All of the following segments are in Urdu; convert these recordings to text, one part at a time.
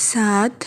7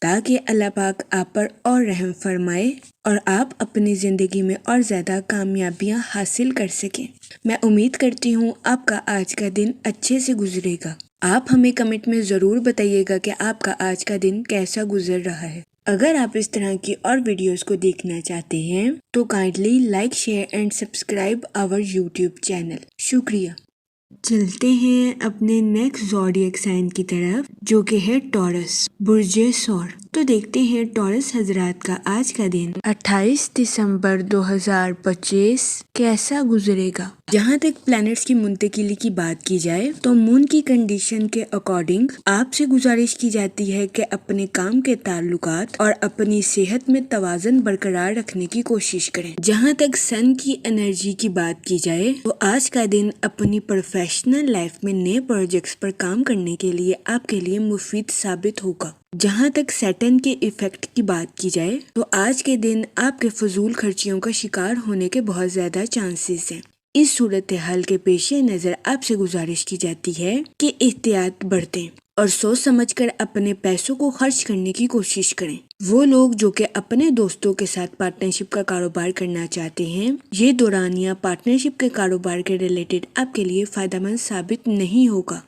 تاکہ اللہ پاک آپ پر اور رحم فرمائے اور آپ اپنی زندگی میں اور زیادہ کامیابیاں حاصل کر سکیں۔ میں امید کرتی ہوں آپ کا آج کا دن اچھے سے گزرے گا۔ آپ ہمیں کمنٹ میں ضرور بتائیے گا کہ آپ کا آج کا دن کیسا گزر رہا ہے۔ اگر آپ اس طرح کی اور ویڈیوز کو دیکھنا چاہتے ہیں تو kindly like, share and subscribe our YouTube channel. شکریہ۔ چلتے ہیں اپنے نیکسٹ زوڈیک سائن کی طرف جو کہ ہے ٹورس، برج ثور۔ تو دیکھتے ہیں ٹورس حضرات کا آج کا دن 28 دسمبر 2025 کیسا گزرے گا۔ جہاں تک پلانٹس کی منتقلی کی بات کی جائے تو مون کی کنڈیشن کے اکارڈنگ آپ سے گزارش کی جاتی ہے کہ اپنے کام کے تعلقات اور اپنی صحت میں توازن برقرار رکھنے کی کوشش کریں۔ جہاں تک سن کی انرجی کی بات کی جائے تو آج کا دن اپنی پروفیشنل لائف میں نئے پروجیکٹس پر کام کرنے کے لیے آپ کے لیے مفید ثابت ہوگا۔ جہاں تک سیٹن کے ایفیکٹ کی بات کی جائے تو آج کے دن آپ کے فضول خرچیوں کا شکار ہونے کے بہت زیادہ چانسز ہیں۔ اس صورتحال کے پیش نظر آپ سے گزارش کی جاتی ہے کہ احتیاط برتیں اور سوچ سمجھ کر اپنے پیسوں کو خرچ کرنے کی کوشش کریں۔ وہ لوگ جو کہ اپنے دوستوں کے ساتھ پارٹنرشپ کا کاروبار کرنا چاہتے ہیں، یہ دورانیہ پارٹنرشپ کے کاروبار کے ریلیٹڈ آپ کے لیے فائدہ مند ثابت نہیں ہوگا۔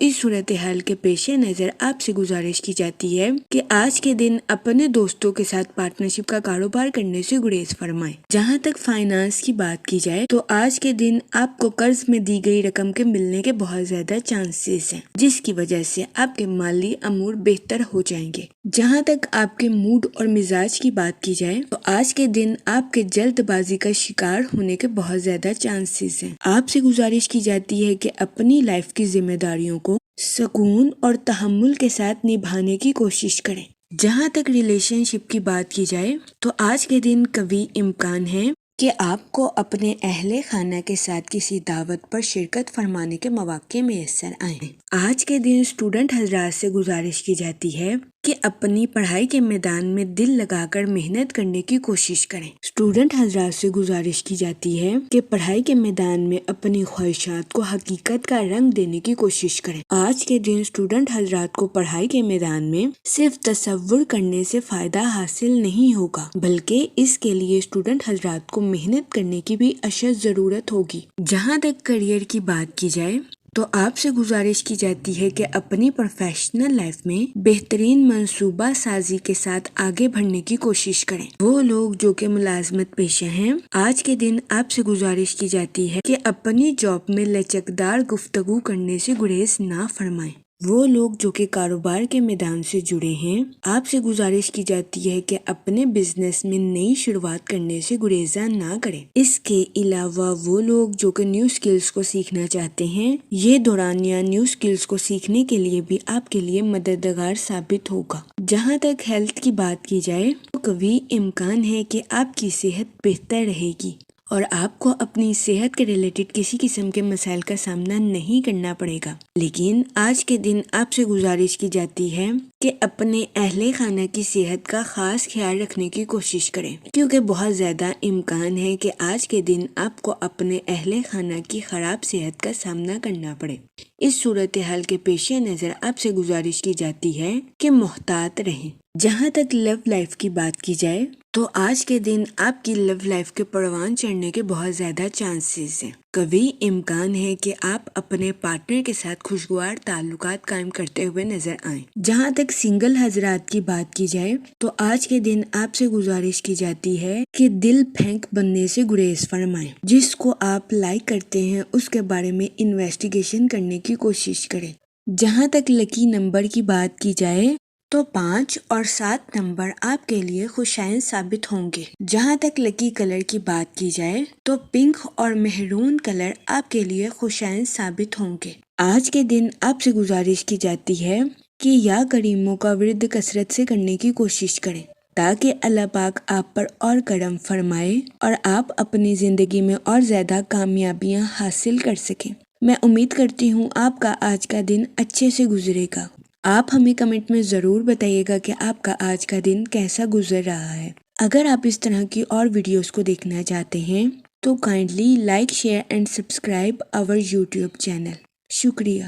اس صورتحال کے پیش نظر آپ سے گزارش کی جاتی ہے کہ آج کے دن اپنے دوستوں کے ساتھ پارٹنرشپ کا کاروبار کرنے سے گریز فرمائیں۔ جہاں تک فائنانس کی بات کی جائے تو آج کے دن آپ کو قرض میں دی گئی رقم کے ملنے کے بہت زیادہ چانسز ہیں، جس کی وجہ سے آپ کے مالی امور بہتر ہو جائیں گے۔ جہاں تک آپ کے موڈ اور مزاج کی بات کی جائے تو آج کے دن آپ کے جلد بازی کا شکار ہونے کے بہت زیادہ چانسز ہیں۔ آپ سے گزارش کی جاتی ہے کہ اپنی لائف کی ذمہ داریوں کو سکون اور تحمل کے ساتھ نبھانے کی کوشش کریں۔ جہاں تک ریلیشن شپ کی بات کی جائے تو آج کے دن قوی امکان ہے کہ آپ کو اپنے اہل خانہ کے ساتھ کسی دعوت پر شرکت فرمانے کے مواقع میسر آئیں۔ آج کے دن اسٹوڈنٹ حضرات سے گزارش کی جاتی ہے کہ اپنی پڑھائی کے میدان میں دل لگا کر محنت کرنے کی کوشش کریں۔ اسٹوڈنٹ حضرات سے گزارش کی جاتی ہے کہ پڑھائی کے میدان میں اپنی خواہشات کو حقیقت کا رنگ دینے کی کوشش کریں۔ آج کے دن اسٹوڈنٹ حضرات کو پڑھائی کے میدان میں صرف تصور کرنے سے فائدہ حاصل نہیں ہوگا، بلکہ اس کے لیے اسٹوڈنٹ حضرات کو محنت کرنے کی بھی اشد ضرورت ہوگی۔ جہاں تک کریئر کی بات کی جائے تو آپ سے گزارش کی جاتی ہے کہ اپنی پروفیشنل لائف میں بہترین منصوبہ سازی کے ساتھ آگے بڑھنے کی کوشش کریں۔ وہ لوگ جو کہ ملازمت پیشہ ہیں، آج کے دن آپ سے گزارش کی جاتی ہے کہ اپنی جاب میں لچکدار گفتگو کرنے سے گریز نہ فرمائیں۔ وہ لوگ جو کہ کاروبار کے میدان سے جڑے ہیں، آپ سے گزارش کی جاتی ہے کہ اپنے بزنس میں نئی شروعات کرنے سے گریزاں نہ کریں۔ اس کے علاوہ وہ لوگ جو کہ نیو سکلز کو سیکھنا چاہتے ہیں، یہ دورانیہ نیو سکلز کو سیکھنے کے لیے بھی آپ کے لیے مددگار ثابت ہوگا۔ جہاں تک ہیلتھ کی بات کی جائے تو قوی امکان ہے کہ آپ کی صحت بہتر رہے گی اور آپ کو اپنی صحت کے ریلیٹڈ کسی قسم کے مسائل کا سامنا نہیں کرنا پڑے گا۔ لیکن آج کے دن آپ سے گزارش کی جاتی ہے کہ اپنے اہل خانہ کی صحت کا خاص خیال رکھنے کی کوشش کریں، کیونکہ بہت زیادہ امکان ہے کہ آج کے دن آپ کو اپنے اہل خانہ کی خراب صحت کا سامنا کرنا پڑے۔ اس صورتحال کے پیش نظر آپ سے گزارش کی جاتی ہے کہ محتاط رہیں۔ جہاں تک لو لائف کی بات کی جائے تو آج کے دن آپ کی لو لائف کے پروان چڑھنے کے بہت زیادہ چانسز ہیں۔ قوی امکان ہے کہ آپ اپنے پارٹنر کے ساتھ خوشگوار تعلقات قائم کرتے ہوئے نظر آئیں۔ جہاں تک سنگل حضرات کی بات کی جائے تو آج کے دن آپ سے گزارش کی جاتی ہے کہ دل پھینک بننے سے گریز فرمائیں۔ جس کو آپ لائک کرتے ہیں اس کے بارے میں انویسٹیگیشن کرنے کی کوشش کریں۔ جہاں تک لکی نمبر کی بات کی جائے تو 5 اور 7 نمبر آپ کے لیے خوشائن ثابت ہوں گے۔ جہاں تک لکی کلر کی بات کی جائے تو پنک اور مہرون کلر آپ کے لیے خوشائن ثابت ہوں گے۔ آج کے دن آپ سے گزارش کی جاتی ہے کہ یا کریموں کا ورد کثرت سے کرنے کی کوشش کریں تاکہ اللہ پاک آپ پر اور کرم فرمائے اور آپ اپنی زندگی میں اور زیادہ کامیابیاں حاصل کر سکیں۔ میں امید کرتی ہوں آپ کا آج کا دن اچھے سے گزرے گا۔ آپ ہمیں کمنٹ میں ضرور بتائیے گا کہ آپ کا آج کا دن کیسا گزر رہا ہے۔ اگر آپ اس طرح کی اور ویڈیوز کو دیکھنا چاہتے ہیں تو kindly like, share and subscribe our YouTube channel. شکریہ۔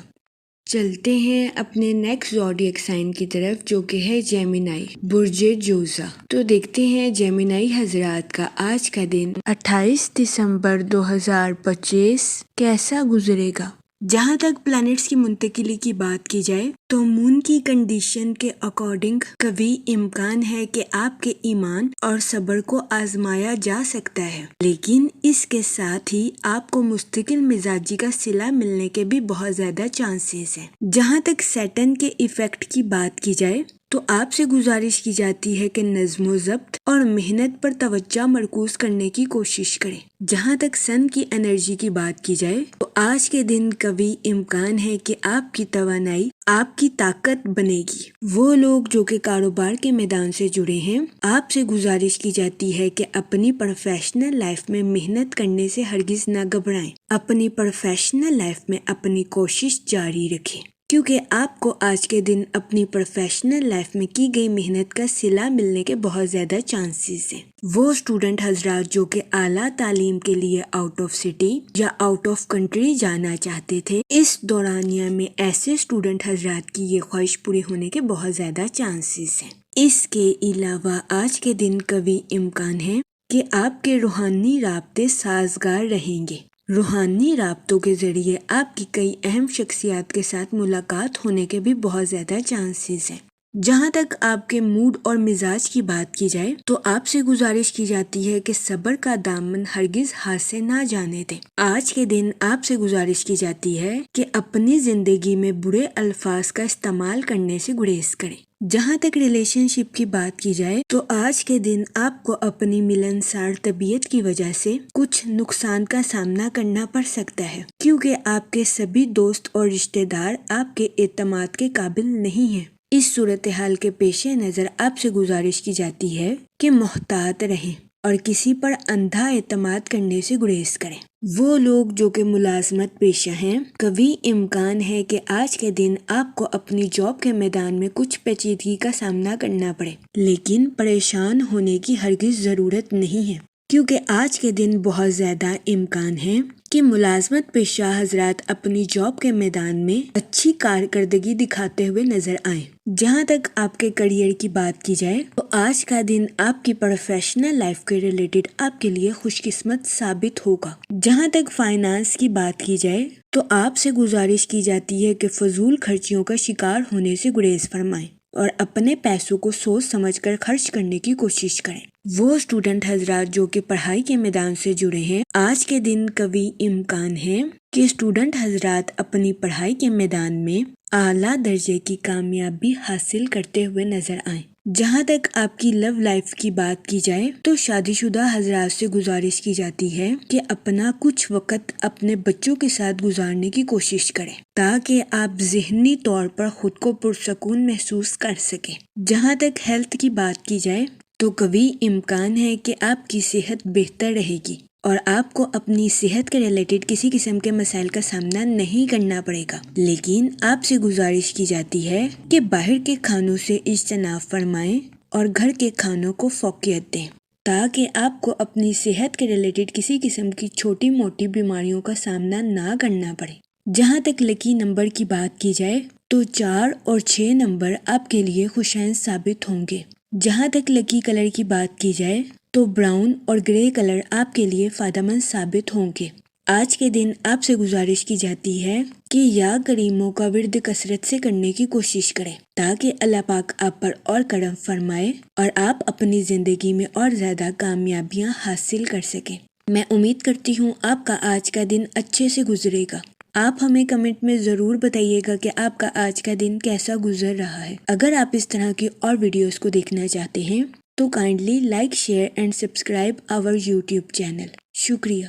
چلتے ہیں اپنے نیکسٹ زوڈیک سائن کی طرف جو کہ ہے جیمینائی، برج جوزا۔ تو دیکھتے ہیں جیمینائی حضرات کا آج کا دن 28 دسمبر 2025 کیسا گزرے گا۔ جہاں تک پلانٹس کی منتقلی کی بات کی جائے تو مون کی کنڈیشن کے اکارڈنگ کبھی امکان ہے کہ آپ کے ایمان اور صبر کو آزمایا جا سکتا ہے، لیکن اس کے ساتھ ہی آپ کو مستقل مزاجی کا صلہ ملنے کے بھی بہت زیادہ چانسز ہیں۔ جہاں تک سیٹن کے ایفیکٹ کی بات کی جائے تو آپ سے گزارش کی جاتی ہے کہ نظم و ضبط اور محنت پر توجہ مرکوز کرنے کی کوشش کریں۔ جہاں تک سن کی انرجی کی بات کی جائے تو آج کے دن کبھی امکان ہے کہ آپ کی توانائی آپ کی طاقت بنے گی۔ وہ لوگ جو کہ کاروبار کے میدان سے جڑے ہیں، آپ سے گزارش کی جاتی ہے کہ اپنی پروفیشنل لائف میں محنت کرنے سے ہرگز نہ گھبرائیں۔ اپنی پروفیشنل لائف میں اپنی کوشش جاری رکھیں، کیونکہ آپ کو آج کے دن اپنی پروفیشنل لائف میں کی گئی محنت کا صلہ ملنے کے بہت زیادہ چانسز ہیں۔ وہ اسٹوڈنٹ حضرات جو کہ اعلیٰ تعلیم کے لیے آؤٹ آف سٹی یا آؤٹ آف کنٹری جانا چاہتے تھے، اس دورانیہ میں ایسے اسٹوڈنٹ حضرات کی یہ خواہش پوری ہونے کے بہت زیادہ چانسز ہیں۔ اس کے علاوہ آج کے دن کبھی امکان ہے کہ آپ کے روحانی رابطے سازگار رہیں گے۔ روحانی رابطوں کے ذریعے آپ کی کئی اہم شخصیات کے ساتھ ملاقات ہونے کے بھی بہت زیادہ چانسز ہیں۔ جہاں تک آپ کے موڈ اور مزاج کی بات کی جائے تو آپ سے گزارش کی جاتی ہے کہ صبر کا دامن ہرگز ہاتھ سے نہ جانے دیں۔ آج کے دن آپ سے گزارش کی جاتی ہے کہ اپنی زندگی میں برے الفاظ کا استعمال کرنے سے گریز کریں۔ جہاں تک ریلیشن شپ کی بات کی جائے تو آج کے دن آپ کو اپنی ملنسار طبیعت کی وجہ سے کچھ نقصان کا سامنا کرنا پڑ سکتا ہے، کیونکہ آپ کے سبھی دوست اور رشتہ دار آپ کے اعتماد کے قابل نہیں ہیں۔ اس صورتحال کے پیش نظر آپ سے گزارش کی جاتی ہے کہ محتاط رہیں اور کسی پر اندھا اعتماد کرنے سے گریز کریں۔ وہ لوگ جو کہ ملازمت پیشہ ہیں، کبھی امکان ہے کہ آج کے دن آپ کو اپنی جاب کے میدان میں کچھ پیچیدگی کا سامنا کرنا پڑے، لیکن پریشان ہونے کی ہرگز ضرورت نہیں ہے، کیونکہ آج کے دن بہت زیادہ امکان ہے کہ ملازمت پیشہ حضرات اپنی جاب کے میدان میں اچھی کارکردگی دکھاتے ہوئے نظر آئیں۔ جہاں تک آپ کے کریئر کی بات کی جائے تو آج کا دن آپ کی پروفیشنل لائف کے ریلیٹڈ آپ کے لیے خوش قسمت ثابت ہوگا۔ جہاں تک فائنانس کی بات کی جائے تو آپ سے گزارش کی جاتی ہے کہ فضول خرچیوں کا شکار ہونے سے گریز فرمائیں اور اپنے پیسوں کو سوچ سمجھ کر خرچ کرنے کی کوشش کریں۔ وہ اسٹوڈنٹ حضرات جو کہ پڑھائی کے میدان سے جڑے ہیں، آج کے دن کبھی امکان ہے کہ اسٹوڈنٹ حضرات اپنی پڑھائی کے میدان میں اعلیٰ درجے کی کامیابی حاصل کرتے ہوئے نظر آئیں۔ جہاں تک آپ کی لو لائف کی بات کی جائے تو شادی شدہ حضرات سے گزارش کی جاتی ہے کہ اپنا کچھ وقت اپنے بچوں کے ساتھ گزارنے کی کوشش کریں تاکہ آپ ذہنی طور پر خود کو پرسکون محسوس کر سکیں۔ جہاں تک ہیلتھ کی بات کی جائے تو کبھی امکان ہے کہ آپ کی صحت بہتر رہے گی اور آپ کو اپنی صحت کے ریلیٹڈ کسی قسم کے مسائل کا سامنا نہیں کرنا پڑے گا، لیکن آپ سے گزارش کی جاتی ہے کہ باہر کے کھانوں سے اجتناب فرمائیں اور گھر کے کھانوں کو فوقیت دیں تاکہ آپ کو اپنی صحت کے ریلیٹڈ کسی قسم کی چھوٹی موٹی بیماریوں کا سامنا نہ کرنا پڑے۔ جہاں تک لکی نمبر کی بات کی جائے تو 4 اور 6 نمبر آپ کے لیے خوشائن ثابت ہوں گے۔ جہاں تک لکی کلر کی بات کی جائے تو براؤن اور گرے کلر آپ کے لیے فائدہ مند ثابت ہوں گے۔ آج کے دن آپ سے گزارش کی جاتی ہے کہ یا کریموں کا ورد کثرت سے کرنے کی کوشش کریں تاکہ اللہ پاک آپ پر اور کرم فرمائے اور آپ اپنی زندگی میں اور زیادہ کامیابیاں حاصل کر سکیں۔ میں امید کرتی ہوں آپ کا آج کا دن اچھے سے گزرے گا۔ آپ ہمیں کمنٹ میں ضرور بتائیے گا کہ آپ کا آج کا دن کیسا گزر رہا ہے۔ اگر آپ اس طرح کی اور ویڈیوز کو دیکھنا چاہتے ہیں تو kindly like share and subscribe our YouTube channel. شکریہ۔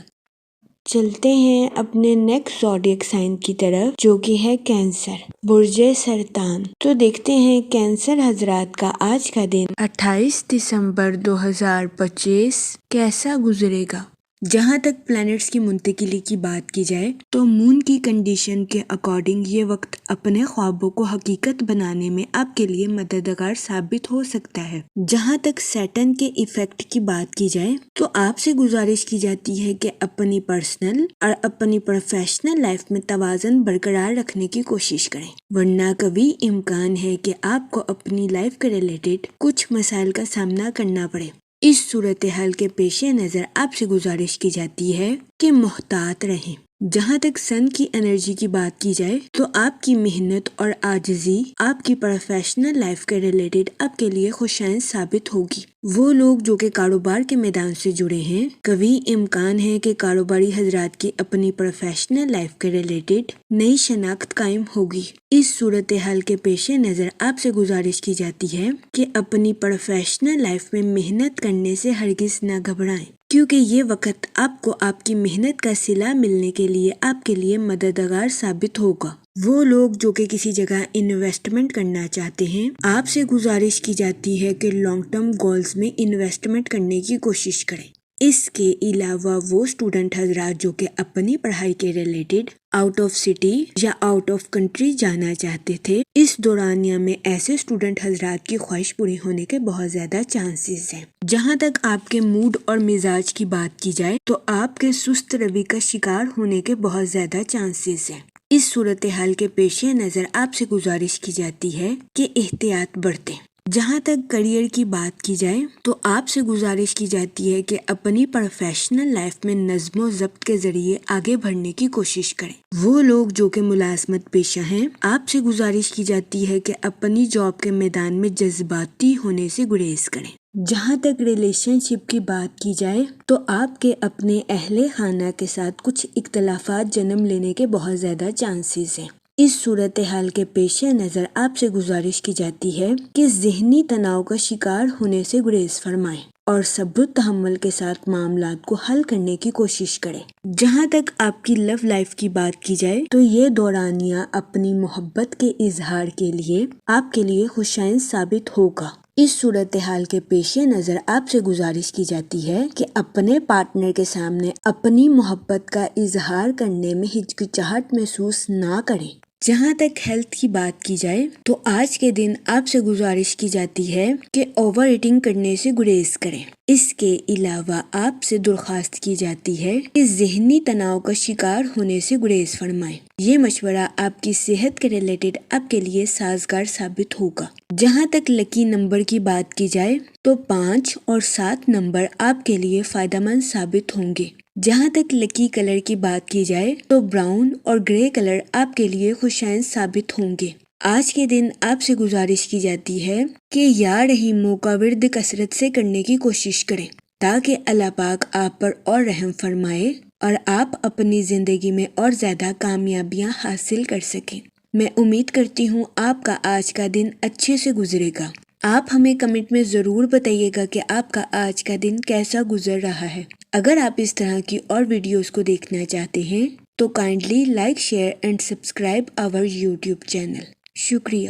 چلتے ہیں اپنے نیکسٹ زوڈیک سائن کی طرف جو کہ ہے کینسر، برج سرطان۔ تو دیکھتے ہیں کینسر حضرات کا آج کا دن 28 دسمبر 2025 کیسا گزرے گا۔ جہاں تک پلانٹس کی منتقلی کی بات کی جائے تو مون کی کنڈیشن کے اکارڈنگ یہ وقت اپنے خوابوں کو حقیقت بنانے میں آپ کے لیے مددگار ثابت ہو سکتا ہے۔ جہاں تک سیٹرن کے ایفیکٹ کی بات کی جائے تو آپ سے گزارش کی جاتی ہے کہ اپنی پرسنل اور اپنی پروفیشنل لائف میں توازن برقرار رکھنے کی کوشش کریں، ورنہ کبھی امکان ہے کہ آپ کو اپنی لائف کے ریلیٹڈ کچھ مسائل کا سامنا کرنا پڑے۔ اس صورتحال کے پیش نظر آپ سے گزارش کی جاتی ہے کہ محتاط رہیں۔ جہاں تک سن کی انرجی کی بات کی جائے تو آپ کی محنت اور عاجزی آپ کی پروفیشنل لائف کے ریلیٹڈ آپ کے لیے خوشائن ثابت ہوگی۔ وہ لوگ جو کہ کاروبار کے میدان سے جڑے ہیں، کبھی امکان ہے کہ کاروباری حضرات کی اپنی پروفیشنل لائف کے ریلیٹڈ نئی شناخت قائم ہوگی۔ اس صورتحال کے پیش نظر آپ سے گزارش کی جاتی ہے کہ اپنی پروفیشنل لائف میں محنت کرنے سے ہرگز نہ گھبرائیں، کیونکہ یہ وقت آپ کو آپ کی محنت کا صلہ ملنے کے لیے آپ کے لیے مددگار ثابت ہوگا۔ وہ لوگ جو کہ کسی جگہ انویسٹمنٹ کرنا چاہتے ہیں، آپ سے گزارش کی جاتی ہے کہ لانگ ٹرم گولز میں انویسٹمنٹ کرنے کی کوشش کریں۔ اس کے علاوہ وہ اسٹوڈنٹ حضرات جو کہ اپنی پڑھائی کے ریلیٹڈ آؤٹ آف سٹی یا آؤٹ آف کنٹری جانا چاہتے تھے، اس دورانیہ میں ایسے اسٹوڈنٹ حضرات کی خواہش پوری ہونے کے بہت زیادہ چانسز ہیں۔ جہاں تک آپ کے موڈ اور مزاج کی بات کی جائے تو آپ کے سست روی کا شکار ہونے کے بہت زیادہ چانسز ہیں۔ اس صورتحال کے پیش نظر آپ سے گزارش کی جاتی ہے کہ احتیاط برتیں۔ جہاں تک کریئر کی بات کی جائے تو آپ سے گزارش کی جاتی ہے کہ اپنی پروفیشنل لائف میں نظم و ضبط کے ذریعے آگے بڑھنے کی کوشش کریں۔ وہ لوگ جو کہ ملازمت پیشہ ہیں، آپ سے گزارش کی جاتی ہے کہ اپنی جاب کے میدان میں جذباتی ہونے سے گریز کریں۔ جہاں تک ریلیشن شپ کی بات کی جائے تو آپ کے اپنے اہل خانہ کے ساتھ کچھ اختلافات جنم لینے کے بہت زیادہ چانسز ہیں۔ اس صورتحال کے پیش نظر آپ سے گزارش کی جاتی ہے کہ ذہنی تناؤ کا شکار ہونے سے گریز فرمائیں اور صبر و تحمل کے ساتھ معاملات کو حل کرنے کی کوشش کریں۔ جہاں تک آپ کی لو لائف کی بات کی جائے تو یہ دورانیہ اپنی محبت کے اظہار کے لیے آپ کے لیے خوشائن ثابت ہوگا۔ اس صورتحال کے پیش نظر آپ سے گزارش کی جاتی ہے کہ اپنے پارٹنر کے سامنے اپنی محبت کا اظہار کرنے میں ہچکچاہٹ محسوس نہ کریں۔ جہاں تک ہیلتھ کی بات کی جائے تو آج کے دن آپ سے گزارش کی جاتی ہے کہ اوور ایٹنگ کرنے سے گریز کریں۔ اس کے علاوہ آپ سے درخواست کی جاتی ہے کہ ذہنی تناؤ کا شکار ہونے سے گریز فرمائیں۔ یہ مشورہ آپ کی صحت کے ریلیٹڈ آپ کے لیے سازگار ثابت ہوگا۔ جہاں تک لکی نمبر کی بات کی جائے تو 5 اور 7 نمبر آپ کے لیے فائدہ مند ثابت ہوں گے۔ جہاں تک لکی کلر کی بات کی جائے تو براؤن اور گرے کلر آپ کے لیے خوشائن ثابت ہوں گے۔ آج کے دن آپ سے گزارش کی جاتی ہے کہ یا رحیموں کا ورد کثرت سے کرنے کی کوشش کریں تاکہ اللہ پاک آپ پر اور رحم فرمائے اور آپ اپنی زندگی میں اور زیادہ کامیابیاں حاصل کر سکیں۔ میں امید کرتی ہوں آپ کا آج کا دن اچھے سے گزرے گا۔ آپ ہمیں کمنٹ میں ضرور بتائیے گا کہ آپ کا آج کا دن کیسا گزر رہا ہے۔ اگر آپ اس طرح کی اور ویڈیوز کو دیکھنا چاہتے ہیں تو kindly like, share and subscribe our YouTube channel. شکریہ۔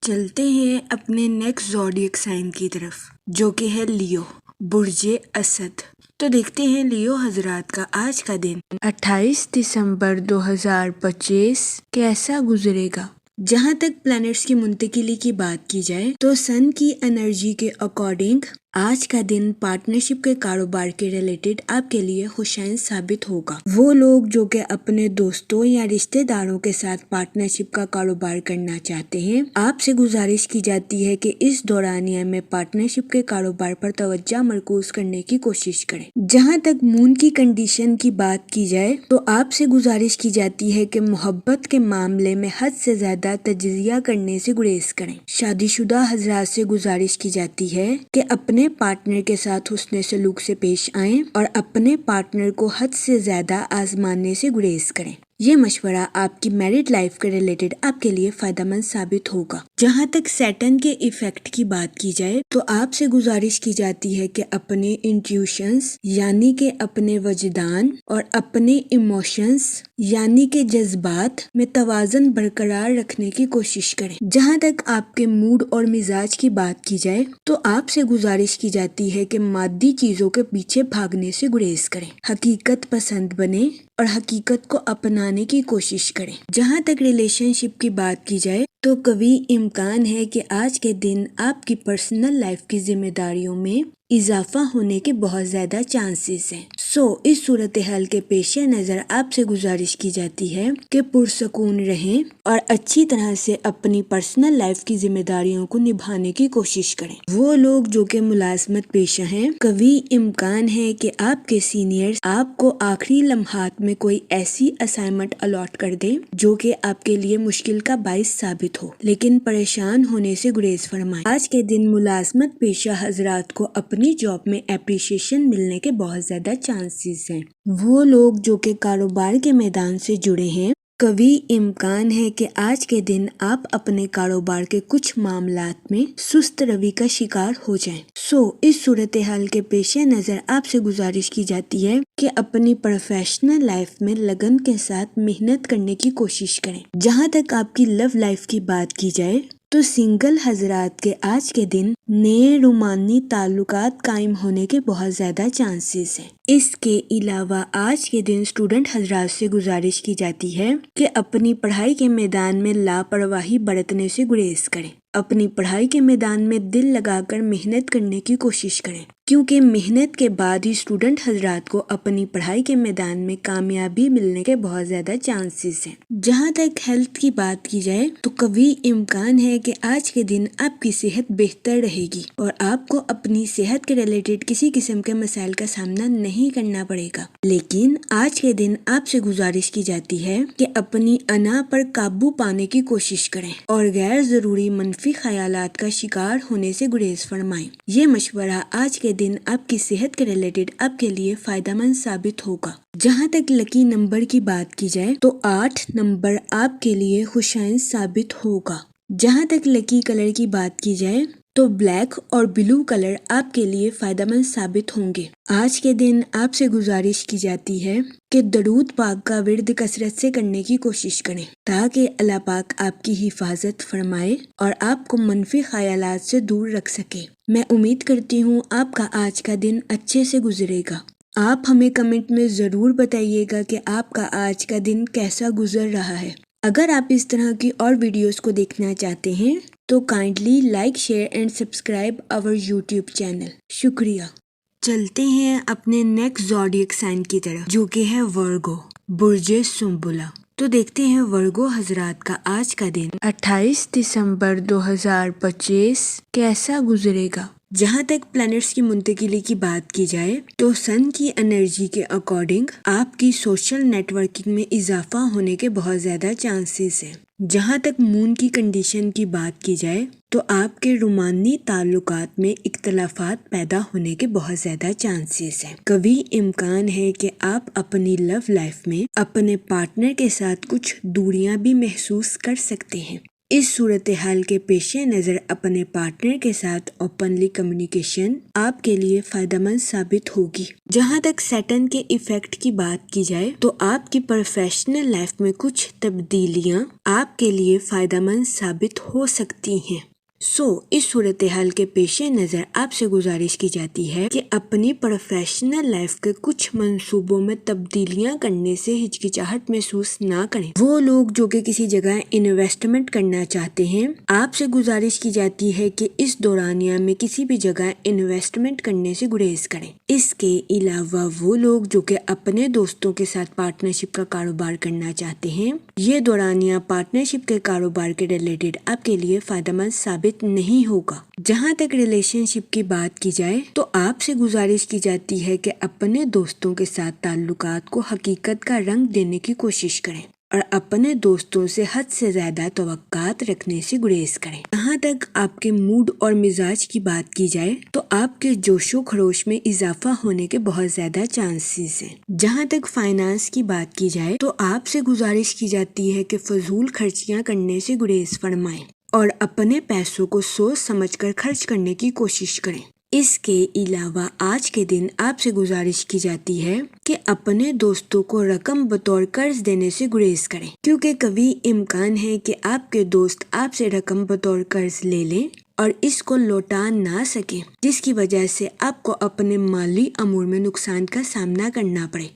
چلتے ہیں اپنے نیکسٹ زوڈیک سائن کی طرف جو کہ ہے لیو، برج اسد۔ تو دیکھتے ہیں لیو حضرات کا آج کا دن 28 دسمبر 2025 کیسا گزرے گا۔ جہاں تک پلانٹس کی منتقلی کی بات کی جائے تو سن کی انرجی کے اکارڈنگ آج کا دن پارٹنرشپ کے کاروبار کے ریلیٹڈ آپ کے لیے خوشائن ثابت ہوگا۔ وہ لوگ جو کہ اپنے دوستوں یا رشتہ داروں کے ساتھ پارٹنرشپ کا کاروبار کرنا چاہتے ہیں، آپ سے گزارش کی جاتی ہے کہ اس دورانیہ میں پارٹنرشپ کے کاروبار پر توجہ مرکوز کرنے کی کوشش کریں۔ جہاں تک مون کی کنڈیشن کی بات کی جائے تو آپ سے گزارش کی جاتی ہے کہ محبت کے معاملے میں حد سے زیادہ تجزیہ کرنے سے گریز کریں۔ شادی شدہ حضرات سے گزارش کی جاتی ہے کہ اپنے پارٹنر کے ساتھ حسن سلوک سے پیش آئیں اور اپنے پارٹنر کو حد سے زیادہ آزمانے سے گریز کریں۔ یہ مشورہ آپ کی میرڈ لائف کے ریلیٹڈ آپ کے لیے فائدہ مند ثابت ہوگا۔ جہاں تک سیٹرن کے ایفیکٹ کی بات کی جائے تو آپ سے گزارش کی جاتی ہے کہ اپنے انٹیوشنز یعنی کہ اپنے وجدان اور اپنے ایموشنز یعنی کہ جذبات میں توازن برقرار رکھنے کی کوشش کریں۔ جہاں تک آپ کے موڈ اور مزاج کی بات کی جائے تو آپ سے گزارش کی جاتی ہے کہ مادی چیزوں کے پیچھے بھاگنے سے گریز کریں، حقیقت پسند بنیں اور حقیقت کو اپنانے کی کوشش کریں۔ جہاں تک ریلیشن شپ کی بات کی جائے تو قوی امکان ہے کہ آج کے دن آپ کی پرسنل لائف کی ذمہ داریوں میں اضافہ ہونے کے بہت زیادہ چانسز ہیں۔ اس صورتحال کے پیش نظر آپ سے گزارش کی جاتی ہے کہ پرسکون رہیں اور اچھی طرح سے اپنی پرسنل لائف کی ذمہ داریوں کو نبھانے کی کوشش کریں۔ وہ لوگ جو کہ ملازمت پیشہ ہیں، قوی امکان ہے کہ آپ کے سینئرز آپ کو آخری لمحات میں کوئی ایسی اسائنمنٹ الاٹ کر دیں جو کہ آپ کے لیے مشکل کا باعث ثابت ہو، لیکن پریشان ہونے سے گریز فرمائیں۔ آج کے دن ملازمت پیشہ حضرات کو اپنی جاب میں اپریشیشن ملنے کے بہت زیادہ چانسز ہیں۔ وہ لوگ جو کہ کاروبار کے میدان سے جڑے ہیں، قوی امکان ہے کہ آج کے دن آپ اپنے کاروبار کے کچھ معاملات میں سست روی کا شکار ہو جائیں۔ اس صورتحال کے پیش نظر آپ سے گزارش کی جاتی ہے کہ اپنی پروفیشنل لائف میں لگن کے ساتھ محنت کرنے کی کوشش کریں۔ جہاں تک آپ کی لو لائف کی بات کی جائے تو سنگل حضرات کے آج کے دن نئے رومانی تعلقات قائم ہونے کے بہت زیادہ چانسز ہیں۔ اس کے علاوہ آج کے دن اسٹوڈنٹ حضرات سے گزارش کی جاتی ہے کہ اپنی پڑھائی کے میدان میں لاپرواہی برتنے سے گریز کریں۔ اپنی پڑھائی کے میدان میں دل لگا کر محنت کرنے کی کوشش کریں، کیونکہ محنت کے بعد ہی اسٹوڈنٹ حضرات کو اپنی پڑھائی کے میدان میں کامیابی ملنے کے بہت زیادہ چانسز ہیں۔ جہاں تک ہیلتھ کی بات کی جائے تو قوی امکان ہے کہ آج کے دن آپ کی صحت بہتر رہے گی اور آپ کو اپنی صحت کے ریلیٹڈ کسی قسم کے مسائل کا سامنا نہیں کرنا پڑے گا، لیکن آج کے دن آپ سے گزارش کی جاتی ہے کہ اپنی انا پر قابو پانے کی کوشش کریں اور غیر ضروری منفی خیالات کا شکار ہونے سے گریز فرمائیں۔ یہ مشورہ آج کے دن آپ کی صحت کے ریلیٹڈ آپ کے لیے فائدہ مند ثابت ہوگا۔ جہاں تک لکی نمبر کی بات کی جائے تو 8 نمبر آپ کے لیے خوشائن ثابت ہوگا۔ جہاں تک لکی کلر کی بات کی جائے تو بلیک اور بلو کلر آپ کے لیے فائدہ مند ثابت ہوں گے۔ آج کے دن آپ سے گزارش کی جاتی ہے کہ درود پاک کا ورد کثرت سے کرنے کی کوشش کریں تاکہ اللہ پاک آپ کی حفاظت فرمائے اور آپ کو منفی خیالات سے دور رکھ سکے۔ میں امید کرتی ہوں آپ کا آج کا دن اچھے سے گزرے گا۔ آپ ہمیں کمنٹ میں ضرور بتائیے گا کہ آپ کا آج کا دن کیسا گزر رہا ہے۔ اگر آپ اس طرح کی اور ویڈیوز کو دیکھنا چاہتے ہیں تو kindly like, share and subscribe our YouTube channel. شکریہ۔ چلتے ہیں اپنے نیکسٹ زوڈیک سائن کی طرف جو کہ ہے ورگو، برج سنبلہ۔ تو دیکھتے ہیں ورگو حضرات کا آج کا دن 28 دسمبر 2025 کیسا گزرے گا۔ جہاں تک پلانٹس کی منتقلی کی بات کی جائے تو سن کی انرجی کے اکارڈنگ آپ کی سوشل نیٹ ورکنگ میں اضافہ ہونے کے بہت زیادہ چانسز ہیں۔ جہاں تک مون کی کنڈیشن کی بات کی جائے تو آپ کے رومانی تعلقات میں اختلافات پیدا ہونے کے بہت زیادہ چانسز ہیں۔ قوی امکان ہے کہ آپ اپنی لو لائف میں اپنے پارٹنر کے ساتھ کچھ دوریاں بھی محسوس کر سکتے ہیں۔ اس صورتحال کے پیش نظر اپنے پارٹنر کے ساتھ اوپنلی کمیونیکیشن آپ کے لیے فائدہ مند ثابت ہوگی۔ جہاں تک سیٹرن کے ایفیکٹ کی بات کی جائے تو آپ کی پروفیشنل لائف میں کچھ تبدیلیاں آپ کے لیے فائدہ مند ثابت ہو سکتی ہیں۔ اس صورتحال کے پیش نظر آپ سے گزارش کی جاتی ہے کہ اپنی پروفیشنل لائف کے کچھ منصوبوں میں تبدیلیاں کرنے سے ہچکچاہٹ محسوس نہ کریں۔ وہ لوگ جو کہ کسی جگہ انویسٹمنٹ کرنا چاہتے ہیں، آپ سے گزارش کی جاتی ہے کہ اس دورانیہ میں کسی بھی جگہ انویسٹمنٹ کرنے سے گریز کریں۔ اس کے علاوہ وہ لوگ جو کہ اپنے دوستوں کے ساتھ پارٹنرشپ کا کاروبار کرنا چاہتے ہیں، یہ دورانیہ پارٹنرشپ کے کاروبار کے ریلیٹڈ آپ کے لیے فائدہ مند ثابت نہیں ہوگا۔ جہاں تک ریلیشن شپ کی بات کی جائے تو آپ سے گزارش کی جاتی ہے کہ اپنے دوستوں کے ساتھ تعلقات کو حقیقت کا رنگ دینے کی کوشش کریں اور اپنے دوستوں سے حد سے زیادہ توقعات رکھنے سے گریز کریں۔ جہاں تک آپ کے موڈ اور مزاج کی بات کی جائے تو آپ کے جوش و خروش میں اضافہ ہونے کے بہت زیادہ چانسز ہیں۔ جہاں تک فائنانس کی بات کی جائے تو آپ سے گزارش کی جاتی ہے کہ فضول خرچیاں کرنے سے گریز فرمائیں اور اپنے پیسوں کو سوچ سمجھ کر خرچ کرنے کی کوشش کریں۔ اس کے علاوہ آج کے دن آپ سے گزارش کی جاتی ہے کہ اپنے دوستوں کو رقم بطور قرض دینے سے گریز کریں، کیونکہ کبھی امکان ہے کہ آپ کے دوست آپ سے رقم بطور قرض لے لیں اور اس کو لوٹا نہ سکیں، جس کی وجہ سے آپ کو اپنے مالی امور میں نقصان کا سامنا کرنا پڑے۔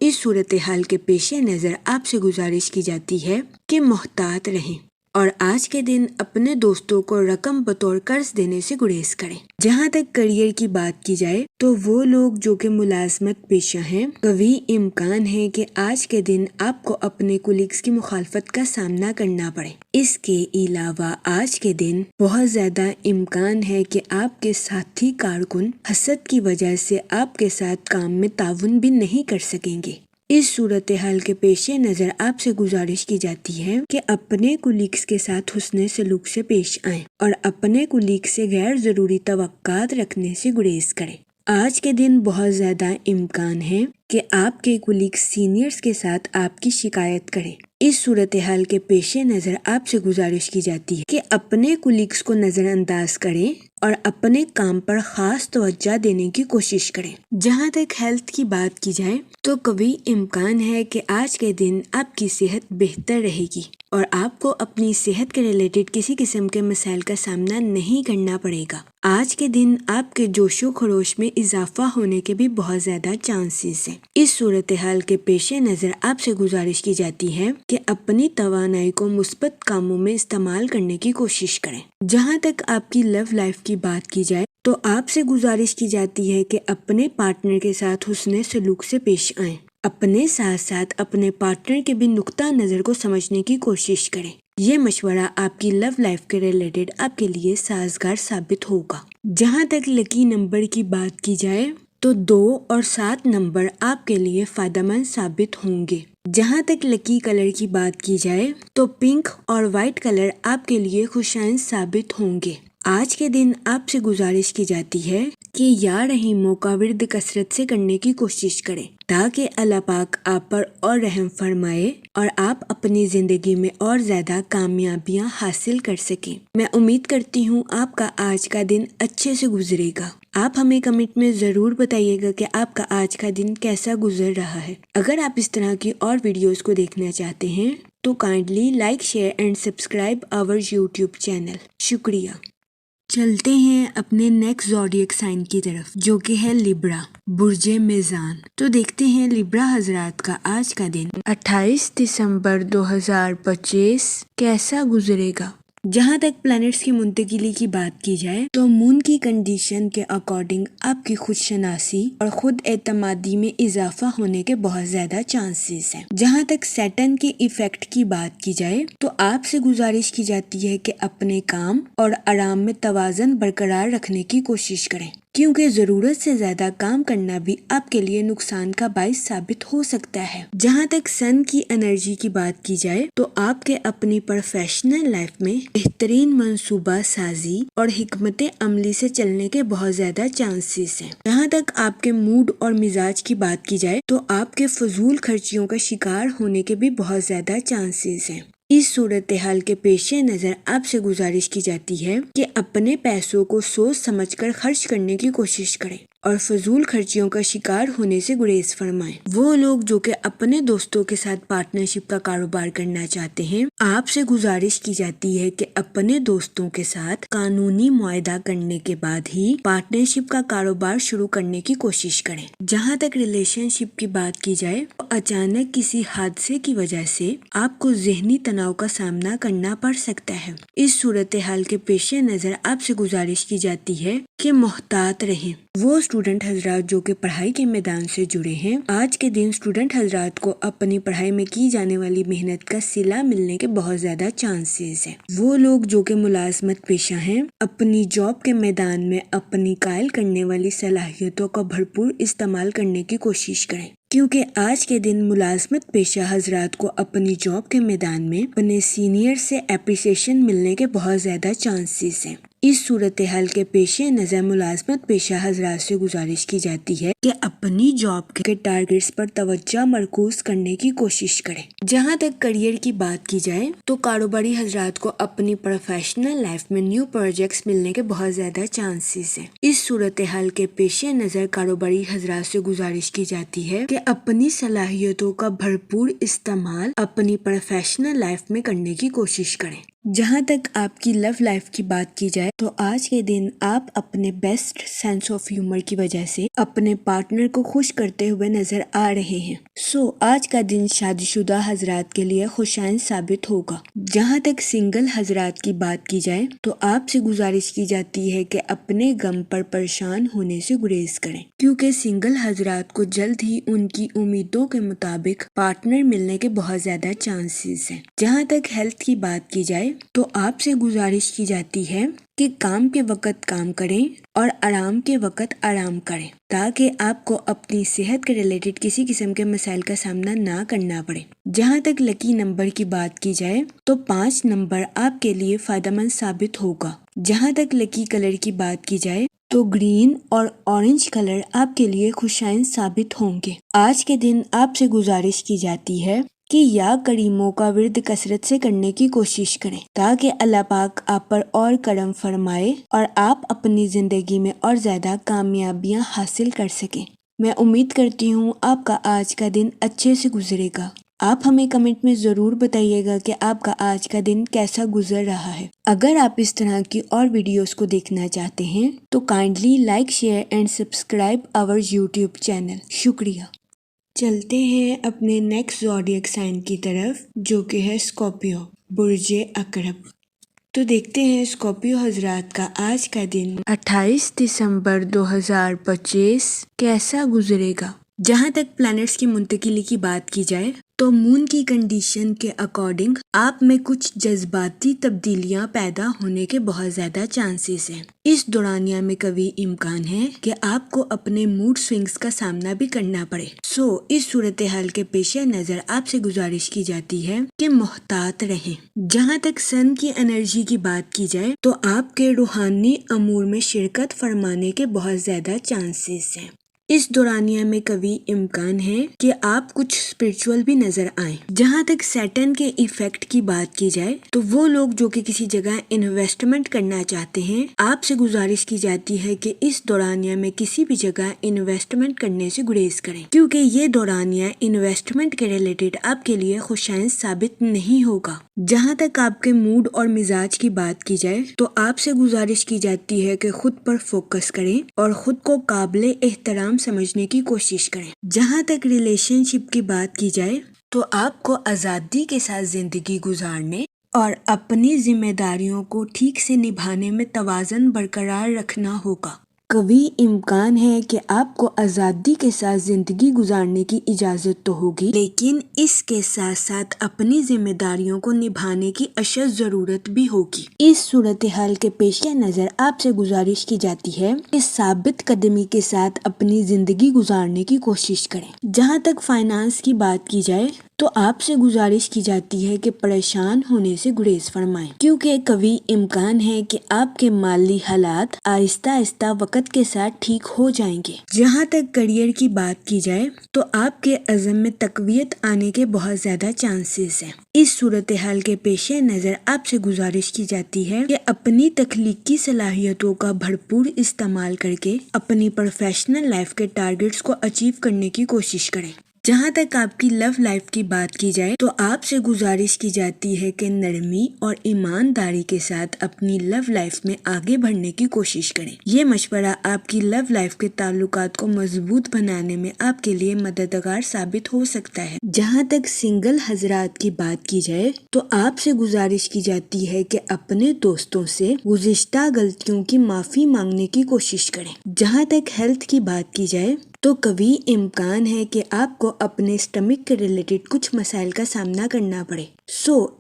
اس صورتحال کے پیش نظر آپ سے گزارش کی جاتی ہے کہ محتاط رہیں اور آج کے دن اپنے دوستوں کو رقم بطور قرض دینے سے گریز کریں۔ جہاں تک کیریئر کی بات کی جائے تو وہ لوگ جو کہ ملازمت پیشہ ہیں، کبھی امکان ہے کہ آج کے دن آپ کو اپنے کولیگز کی مخالفت کا سامنا کرنا پڑے۔ اس کے علاوہ آج کے دن بہت زیادہ امکان ہے کہ آپ کے ساتھی کارکن حسد کی وجہ سے آپ کے ساتھ کام میں تعاون بھی نہیں کر سکیں گے۔ اس صورتحال کے پیش نظر آپ سے گزارش کی جاتی ہے کہ اپنے کولیگز کے ساتھ حسن سلوک سے پیش آئیں اور اپنے کولیگ سے غیر ضروری توقعات رکھنے سے گریز کریں۔ آج کے دن بہت زیادہ امکان ہے کہ آپ کے کولیگ سینئرز کے ساتھ آپ کی شکایت کریں۔ اس صورتحال کے پیش نظر آپ سے گزارش کی جاتی ہے کہ اپنے کولیگز کو نظر انداز کریں اور اپنے کام پر خاص توجہ دینے کی کوشش کریں۔ جہاں تک ہیلتھ کی بات کی جائے تو کبھی امکان ہے کہ آج کے دن آپ کی صحت بہتر رہے گی اور آپ کو اپنی صحت کے ریلیٹڈ کسی قسم کے مسائل کا سامنا نہیں کرنا پڑے گا۔ آج کے دن آپ کے جوش و خروش میں اضافہ ہونے کے بھی بہت زیادہ چانسز ہیں۔ اس صورتحال کے پیش نظر آپ سے گزارش کی جاتی ہے کہ اپنی توانائی کو مثبت کاموں میں استعمال کرنے کی کوشش کریں۔ جہاں تک آپ کی لو لائف کی بات کی جائے تو آپ سے گزارش کی جاتی ہے کہ اپنے پارٹنر کے ساتھ حسن سلوک سے پیش آئیں۔ اپنے ساتھ ساتھ اپنے پارٹنر کے بھی نقطہ نظر کو سمجھنے کی کوشش کریں۔ یہ مشورہ آپ کی لو لائف کے ریلیٹڈ آپ کے لیے سازگار ثابت ہوگا۔ جہاں تک لکی نمبر کی بات کی جائے تو 2 اور 7 نمبر آپ کے لیے فائدہ مند ثابت ہوں گے۔ جہاں تک لکی کلر کی بات کی جائے تو پنک اور وائٹ کلر آپ کے لیے خوشائند ثابت ہوں گے۔ آج کے دن آپ سے گزارش کی جاتی ہے کہ یا رحیموں کا ورد کثرت سے کرنے کی کوشش کریں تاکہ اللہ پاک آپ پر اور رحم فرمائے اور آپ اپنی زندگی میں اور زیادہ کامیابیاں حاصل کر سکیں۔ میں امید کرتی ہوں آپ کا آج کا دن اچھے سے گزرے گا۔ آپ ہمیں کمنٹ میں ضرور بتائیے گا کہ آپ کا آج کا دن کیسا گزر رہا ہے۔ اگر آپ اس طرح کی اور ویڈیوز کو دیکھنا چاہتے ہیں تو kindly like, share and subscribe our YouTube channel. شکریہ۔ چلتے ہیں اپنے نیکسٹ زوڈیک سائن کی طرف جو کہ ہے لیبرا، برج میزان۔ تو دیکھتے ہیں لیبرا حضرات کا آج کا دن 28 دسمبر 2025 کیسا گزرے گا۔ جہاں تک پلانٹس کی منتقلی کی بات کی جائے تو مون کی کنڈیشن کے اکارڈنگ آپ کی خود شناسی اور خود اعتمادی میں اضافہ ہونے کے بہت زیادہ چانسز ہیں۔ جہاں تک سیٹرن کے ایفیکٹ کی بات کی جائے تو آپ سے گزارش کی جاتی ہے کہ اپنے کام اور آرام میں توازن برقرار رکھنے کی کوشش کریں، کیونکہ ضرورت سے زیادہ کام کرنا بھی آپ کے لیے نقصان کا باعث ثابت ہو سکتا ہے۔ جہاں تک سن کی انرجی کی بات کی جائے تو آپ کے اپنی پروفیشنل لائف میں بہترین منصوبہ سازی اور حکمت عملی سے چلنے کے بہت زیادہ چانسز ہیں۔ جہاں تک آپ کے موڈ اور مزاج کی بات کی جائے تو آپ کے فضول خرچیوں کا شکار ہونے کے بھی بہت زیادہ چانسز ہیں۔ اس صورتحال کے پیش نظر آپ سے گزارش کی جاتی ہے کہ اپنے پیسوں کو سوچ سمجھ کر خرچ کرنے کی کوشش کریں اور فضول خرچیوں کا شکار ہونے سے گریز فرمائیں۔ وہ لوگ جو کہ اپنے دوستوں کے ساتھ پارٹنرشپ کا کاروبار کرنا چاہتے ہیں، آپ سے گزارش کی جاتی ہے کہ اپنے دوستوں کے ساتھ قانونی معاہدہ کرنے کے بعد ہی پارٹنرشپ کا کاروبار شروع کرنے کی کوشش کریں۔ جہاں تک ریلیشن شپ کی بات کی جائے تو اچانک کسی حادثے کی وجہ سے آپ کو ذہنی تناؤ کا سامنا کرنا پڑ سکتا ہے۔ اس صورتحال کے پیش نظر آپ سے گزارش کی جاتی ہے کہ محتاط رہیں۔ وہ اسٹوڈنٹ حضرات جو کہ پڑھائی کے میدان سے جڑے ہیں، آج کے دن اسٹوڈنٹ حضرات کو اپنی پڑھائی میں کی جانے والی محنت کا صلہ ملنے کے بہت زیادہ چانسز ہیں۔ وہ لوگ جو کہ ملازمت پیشہ ہیں، اپنی جاب کے میدان میں اپنی قائل کرنے والی صلاحیتوں کا بھرپور استعمال کرنے کی کوشش کریں، کیونکہ آج کے دن ملازمت پیشہ حضرات کو اپنی جاب کے میدان میں اپنے سینئر سے اپریسیشن ملنے کے بہت زیادہ چانسز ہیں۔ اس صورتحال کے پیش نظر ملازمت پیشہ حضرات سے گزارش کی جاتی ہے کہ اپنی جاب کے ٹارگیٹس پر توجہ مرکوز کرنے کی کوشش کریں۔ جہاں تک کریئر کی بات کی جائے تو کاروباری حضرات کو اپنی پروفیشنل لائف میں نیو پروجیکٹس ملنے کے بہت زیادہ چانسز ہیں۔ اس صورتحال کے پیش نظر کاروباری حضرات سے گزارش کی جاتی ہے کہ اپنی صلاحیتوں کا بھرپور استعمال اپنی پروفیشنل لائف میں کرنے کی کوشش کریں۔ جہاں تک آپ کی لو لائف کی بات کی جائے تو آج کے دن آپ اپنے بیسٹ سینس آف ہیومر کی وجہ سے اپنے پارٹنر کو خوش کرتے ہوئے نظر آ رہے ہیں۔ آج کا دن شادی شدہ حضرات کے لیے خوشائن ثابت ہوگا۔ جہاں تک سنگل حضرات کی بات کی جائے تو آپ سے گزارش کی جاتی ہے کہ اپنے غم پر پریشان ہونے سے گریز کریں، کیونکہ سنگل حضرات کو جلد ہی ان کی امیدوں کے مطابق پارٹنر ملنے کے بہت زیادہ چانسز ہیں۔ جہاں تک ہیلتھ کی بات کی جائے تو آپ سے گزارش کی جاتی ہے کہ کام کے وقت کام کریں اور آرام کے وقت آرام کریں، تاکہ آپ کو اپنی صحت کے ریلیٹڈ کسی قسم کے مسائل کا سامنا نہ کرنا پڑے۔ جہاں تک لکی نمبر کی بات کی جائے تو 5 نمبر آپ کے لیے فائدہ مند ثابت ہوگا۔ جہاں تک لکی کلر کی بات کی جائے تو گرین اور اورنج کلر آپ کے لیے خوشائن ثابت ہوں گے۔ آج کے دن آپ سے گزارش کی جاتی ہے کہ یا کریموں کا ورد کثرت سے کرنے کی کوشش کریں، تاکہ اللہ پاک آپ پر اور کرم فرمائے اور آپ اپنی زندگی میں اور زیادہ کامیابیاں حاصل کر سکیں۔ میں امید کرتی ہوں آپ کا آج کا دن اچھے سے گزرے گا۔ آپ ہمیں کمنٹ میں ضرور بتائیے گا کہ آپ کا آج کا دن کیسا گزر رہا ہے۔ اگر آپ اس طرح کی اور ویڈیوز کو دیکھنا چاہتے ہیں تو kindly like, share and subscribe our YouTube channel. شکریہ۔ چلتے ہیں اپنے نیکسٹ زوڈیک سائن کی طرف، جو کہ ہے اسکارپیو، برج عقرب۔ تو دیکھتے ہیں اسکارپیو حضرات کا آج کا دن 28 دسمبر 2025 کیسا گزرے گا۔ جہاں تک پلانٹس کی منتقلی کی بات کی جائے تو مون کی کنڈیشن کے اکارڈنگ آپ میں کچھ جذباتی تبدیلیاں پیدا ہونے کے بہت زیادہ چانسز ہیں۔ اس دورانیہ میں قوی امکان ہے کہ آپ کو اپنے موڈ سوئنگز کا سامنا بھی کرنا پڑے۔ اس صورتحال کے پیش نظر آپ سے گزارش کی جاتی ہے کہ محتاط رہیں۔ جہاں تک سن کی انرجی کی بات کی جائے تو آپ کے روحانی امور میں شرکت فرمانے کے بہت زیادہ چانسز ہیں۔ اس دورانیہ میں قوی امکان ہے کہ آپ کچھ اسپرچول بھی نظر آئیں۔ جہاں تک سیٹن کے ایفیکٹ کی بات کی جائے تو وہ لوگ جو کہ کسی جگہ انویسٹمنٹ کرنا چاہتے ہیں، آپ سے گزارش کی جاتی ہے کہ اس دورانیہ میں کسی بھی جگہ انویسٹمنٹ کرنے سے گریز کریں، کیونکہ یہ دورانیہ انویسٹمنٹ کے ریلیٹڈ آپ کے لیے خوشائن ثابت نہیں ہوگا۔ جہاں تک آپ کے موڈ اور مزاج کی بات کی جائے تو آپ سے گزارش کی جاتی ہے کہ خود پر فوکس کریں اور خود کو قابل احترام سمجھنے کی کوشش کریں۔ جہاں تک ریلیشن شپ کی بات کی جائے تو آپ کو آزادی کے ساتھ زندگی گزارنے اور اپنی ذمہ داریوں کو ٹھیک سے نبھانے میں توازن برقرار رکھنا ہوگا۔ قوی امکان ہے کہ آپ کو آزادی کے ساتھ زندگی گزارنے کی اجازت تو ہوگی، لیکن اس کے ساتھ ساتھ اپنی ذمہ داریوں کو نبھانے کی اشد ضرورت بھی ہوگی۔ اس صورتحال کے پیش نظر آپ سے گزارش کی جاتی ہے کہ ثابت قدمی کے ساتھ اپنی زندگی گزارنے کی کوشش کریں۔ جہاں تک فائنانس کی بات کی جائے تو آپ سے گزارش کی جاتی ہے کہ پریشان ہونے سے گریز فرمائیں، کیونکہ قوی امکان ہے کہ آپ کے مالی حالات آہستہ آہستہ وقت کے ساتھ ٹھیک ہو جائیں گے۔ جہاں تک کریئر کی بات کی جائے تو آپ کے عزم میں تقویت آنے کے بہت زیادہ چانسز ہیں۔ اس صورتحال کے پیش نظر آپ سے گزارش کی جاتی ہے کہ اپنی تخلیقی صلاحیتوں کا بھرپور استعمال کر کے اپنی پروفیشنل لائف کے ٹارگیٹس کو اچیو کرنے کی کوشش کریں۔ جہاں تک آپ کی لو لائف کی بات کی جائے تو آپ سے گزارش کی جاتی ہے کہ نرمی اور ایمانداری کے ساتھ اپنی لو لائف میں آگے بڑھنے کی کوشش کریں۔ یہ مشورہ آپ کی لو لائف کے تعلقات کو مضبوط بنانے میں آپ کے لیے مددگار ثابت ہو سکتا ہے۔ جہاں تک سنگل حضرات کی بات کی جائے تو آپ سے گزارش کی جاتی ہے کہ اپنے دوستوں سے گزشتہ غلطیوں کی معافی مانگنے کی کوشش کریں۔ جہاں تک ہیلتھ کی بات کی جائے تو قوی امکان ہے کہ آپ کو اپنے اسٹمک کے ریلیٹڈ کچھ مسائل کا سامنا کرنا پڑے۔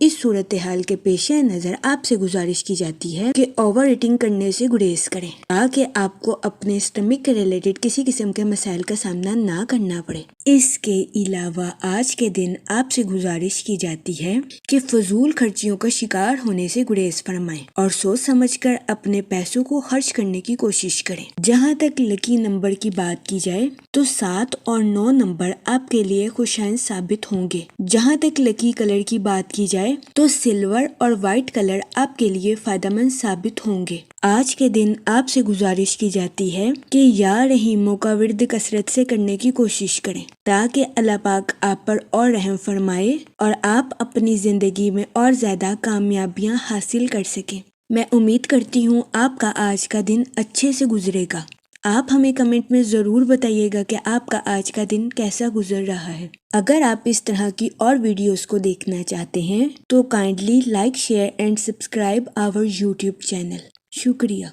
اس صورتحال کے پیش نظر آپ سے گزارش کی جاتی ہے کہ اوور ایٹنگ کرنے سے گریز کریں، تاکہ آپ کو اپنے اسٹمک کے ریلیٹڈ کسی قسم کے مسائل کا سامنا نہ کرنا پڑے۔ اس کے علاوہ آج کے دن آپ سے گزارش کی جاتی ہے کہ فضول خرچیوں کا شکار ہونے سے گریز فرمائیں اور سوچ سمجھ کر اپنے پیسوں کو خرچ کرنے کی کوشش کریں۔ جہاں تک لکی نمبر کی بات کی جائے تو 7 اور 9 نمبر آپ کے لیے خوشائن ثابت ہوں گے۔ جہاں تک لکی کلر کی بات کی جائے تو سلور اور وائٹ کلر آپ کے لیے فائدہ مند ثابت ہوں گے۔ آج کے دن آپ سے گزارش کی جاتی ہے کہ یا رحیموں کا ورد کثرت سے کرنے کی کوشش کریں تاکہ اللہ پاک آپ پر اور رحم فرمائے اور آپ اپنی زندگی میں اور زیادہ کامیابیاں حاصل کر سکیں۔ میں امید کرتی ہوں آپ کا آج کا دن اچھے سے گزرے گا۔ آپ ہمیں کمنٹ میں ضرور بتائیے گا کہ آپ کا آج کا دن کیسا گزر رہا ہے۔ اگر آپ اس طرح کی اور ویڈیوز کو دیکھنا چاہتے ہیں تو kindly like share and subscribe our YouTube channel. شکریہ۔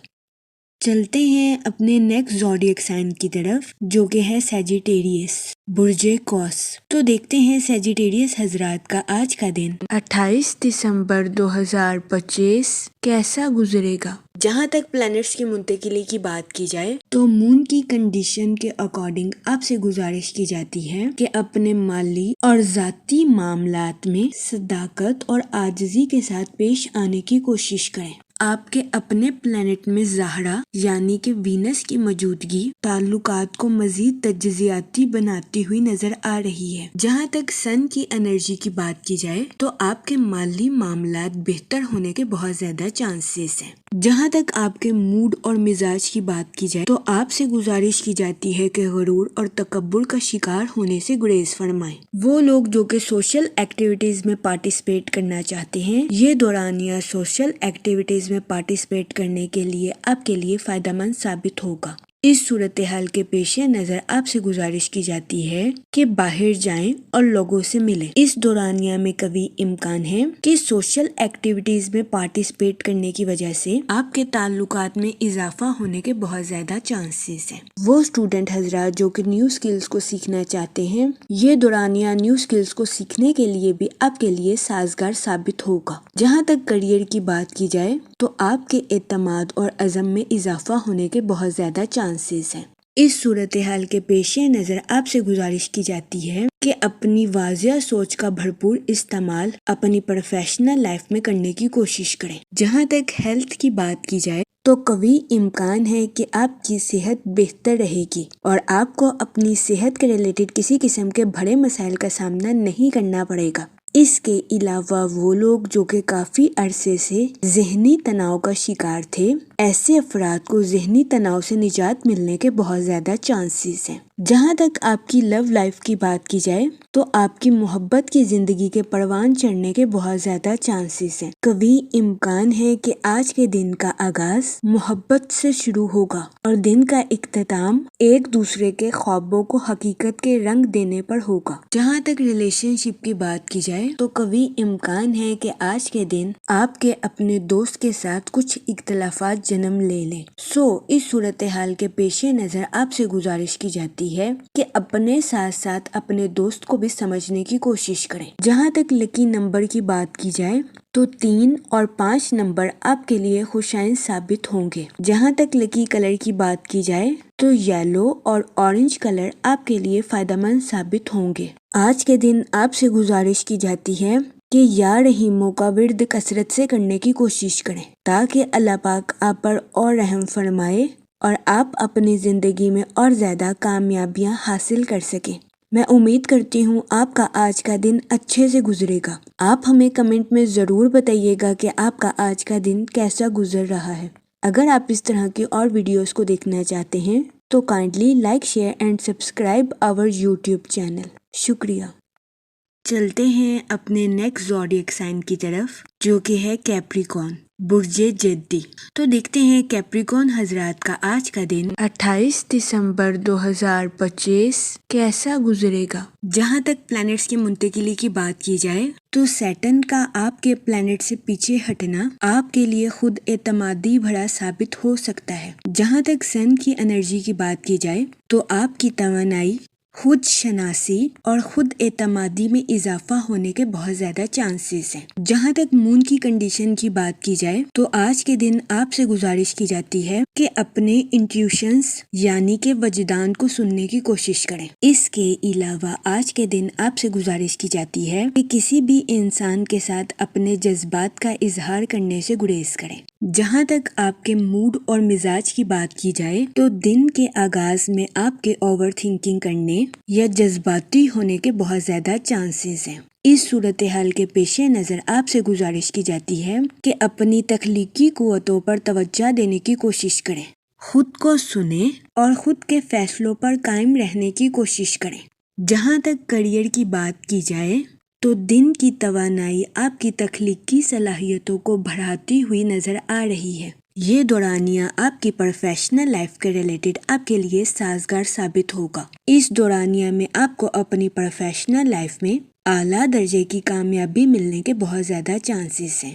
چلتے ہیں اپنے نیکسٹ زوڈیک سائن کی طرف جو کہ ہے سیجیٹیریس، برج قوس۔ تو دیکھتے ہیں سیجیٹیریس حضرات کا آج کا دن 28 دسمبر 2025 کیسا گزرے گا۔ جہاں تک پلانٹس کی منتقلی کی بات کی جائے تو مون کی کنڈیشن کے اکارڈنگ آپ سے گزارش کی جاتی ہے کہ اپنے مالی اور ذاتی معاملات میں صداقت اور عاجزی کے ساتھ پیش آنے کی کوشش کریں۔ آپ کے اپنے پلانٹ میں زہرہ یعنی کہ وینس کی موجودگی تعلقات کو مزید تجزیاتی بناتی ہوئی نظر آ رہی ہے۔ جہاں تک سن کی انرجی کی بات کی جائے تو آپ کے مالی معاملات بہتر ہونے کے بہت زیادہ چانسز ہیں۔ جہاں تک آپ کے موڈ اور مزاج کی بات کی جائے تو آپ سے گزارش کی جاتی ہے کہ غرور اور تکبر کا شکار ہونے سے گریز فرمائیں۔ وہ لوگ جو کہ سوشل ایکٹیویٹیز میں پارٹیسپیٹ کرنا چاہتے ہیں، یہ دورانیہ سوشل ایکٹیویٹیز میں پارٹیسپیٹ کرنے کے لیے آپ کے لیے فائدہ مند ثابت ہوگا۔ اس صورتحال کے پیش نظر آپ سے گزارش کی جاتی ہے کہ باہر جائیں اور لوگوں سے ملیں۔ اس دورانیہ میں کبھی امکان ہے کہ سوشل ایکٹیویٹیز میں پارٹیسپیٹ کرنے کی وجہ سے آپ کے تعلقات میں اضافہ ہونے کے بہت زیادہ چانسز ہیں۔ وہ اسٹوڈنٹ حضرات جو کہ نیو اسکلز کو سیکھنا چاہتے ہیں، یہ دورانیہ نیو اسکلز کو سیکھنے کے لیے بھی آپ کے لیے سازگار ثابت ہوگا۔ جہاں تک کریئر کی بات کی جائے تو آپ کے اعتماد اور عزم میں اضافہ ہونے کے بہت زیادہ چانسز ہیں۔ اس صورتحال کے پیش نظر آپ سے گزارش کی جاتی ہے کہ اپنی واضح سوچ کا بھرپور استعمال اپنی پروفیشنل لائف میں کرنے کی کوشش کریں۔ جہاں تک ہیلتھ کی بات کی جائے تو قوی امکان ہے کہ آپ کی صحت بہتر رہے گی اور آپ کو اپنی صحت کے ریلیٹڈ کسی قسم کے بڑے مسائل کا سامنا نہیں کرنا پڑے گا۔ اس کے علاوہ وہ لوگ جو کہ کافی عرصے سے ذہنی تناؤ کا شکار تھے، ایسے افراد کو ذہنی تناؤ سے نجات ملنے کے بہت زیادہ چانسز ہیں۔ جہاں تک آپ کی لو لائف کی بات کی جائے تو آپ کی محبت کی زندگی کے پروان چڑھنے کے بہت زیادہ چانسز ہیں۔ کبھی امکان ہے کہ آج کے دن کا آغاز محبت سے شروع ہوگا اور دن کا اختتام ایک دوسرے کے خوابوں کو حقیقت کے رنگ دینے پر ہوگا۔ جہاں تک ریلیشن شپ کی بات کی جائے تو کبھی امکان ہے کہ آج کے دن آپ کے اپنے دوست کے ساتھ کچھ اختلافات جنم لے لیں۔ اس صورتحال کے پیش نظر آپ سے گزارش کی جاتی ہے کہ اپنے ساتھ ساتھ اپنے دوست کو بھی سمجھنے کی کوشش کریں۔ جہاں تک لکی نمبر کی بات کی جائے تو 3 اور 5 نمبر آپ کے لیے خوشائن ثابت ہوں گے۔ جہاں تک لکی کلر کی بات کی جائے تو یلو اور اورنج کلر آپ کے لیے فائدہ مند ثابت ہوں گے۔ آج کے دن آپ سے گزارش کی جاتی ہے کہ یا رحیموں کا ورد کثرت سے کرنے کی کوشش کریں تاکہ اللہ پاک آپ پر اور رحم فرمائے اور آپ اپنی زندگی میں اور زیادہ کامیابیاں حاصل کر سکیں۔ میں امید کرتی ہوں آپ کا آج کا دن اچھے سے گزرے گا۔ آپ ہمیں کمنٹ میں ضرور بتائیے گا کہ آپ کا آج کا دن کیسا گزر رہا ہے۔ اگر آپ اس طرح کی اور ویڈیوز کو دیکھنا چاہتے ہیں تو kindly like share and subscribe our YouTube channel. شکریہ۔ چلتے ہیں اپنے نیکسٹ زوڈیک سائن کی طرف جو کہ ہے کیپریکون، برج جدی۔ تو دیکھتے ہیں کیپریکون حضرات کا آج کا دن 28 دسمبر 2025 کیسا گزرے گا۔ جہاں تک پلانٹس کی منتقلی کی بات کی جائے تو سیٹرن کا آپ کے پلانٹ سے پیچھے ہٹنا آپ کے لیے خود اعتمادی بھرا ثابت ہو سکتا ہے۔ جہاں تک سن کی انرجی کی بات کی جائے تو آپ کی توانائی خود شناسی اور خود اعتمادی میں اضافہ ہونے کے بہت زیادہ چانسز ہیں۔ جہاں تک مون کی کنڈیشن کی بات کی جائے تو آج کے دن آپ سے گزارش کی جاتی ہے کہ اپنے انٹیوشنز یعنی کہ وجدان کو سننے کی کوشش کریں۔ اس کے علاوہ آج کے دن آپ سے گزارش کی جاتی ہے کہ کسی بھی انسان کے ساتھ اپنے جذبات کا اظہار کرنے سے گریز کریں۔ جہاں تک آپ کے موڈ اور مزاج کی بات کی جائے تو دن کے آغاز میں آپ کے اوور تھنکنگ کرنے یا جذباتی ہونے کے بہت زیادہ چانسز ہیں۔ اس صورتحال کے پیش نظر آپ سے گزارش کی جاتی ہے کہ اپنی تخلیقی قوتوں پر توجہ دینے کی کوشش کریں، خود کو سنیں اور خود کے فیصلوں پر قائم رہنے کی کوشش کریں۔ جہاں تک کریئر کی بات کی جائے تو دن کی توانائی آپ کی تخلیقی صلاحیتوں کو بڑھاتی ہوئی نظر آ رہی ہے۔ یہ دورانیہ آپ کی پروفیشنل لائف کے ریلیٹڈ آپ کے لیے سازگار ثابت ہوگا۔ اس دورانیہ میں آپ کو اپنی پروفیشنل لائف میں اعلیٰ درجے کی کامیابی ملنے کے بہت زیادہ چانسز ہیں۔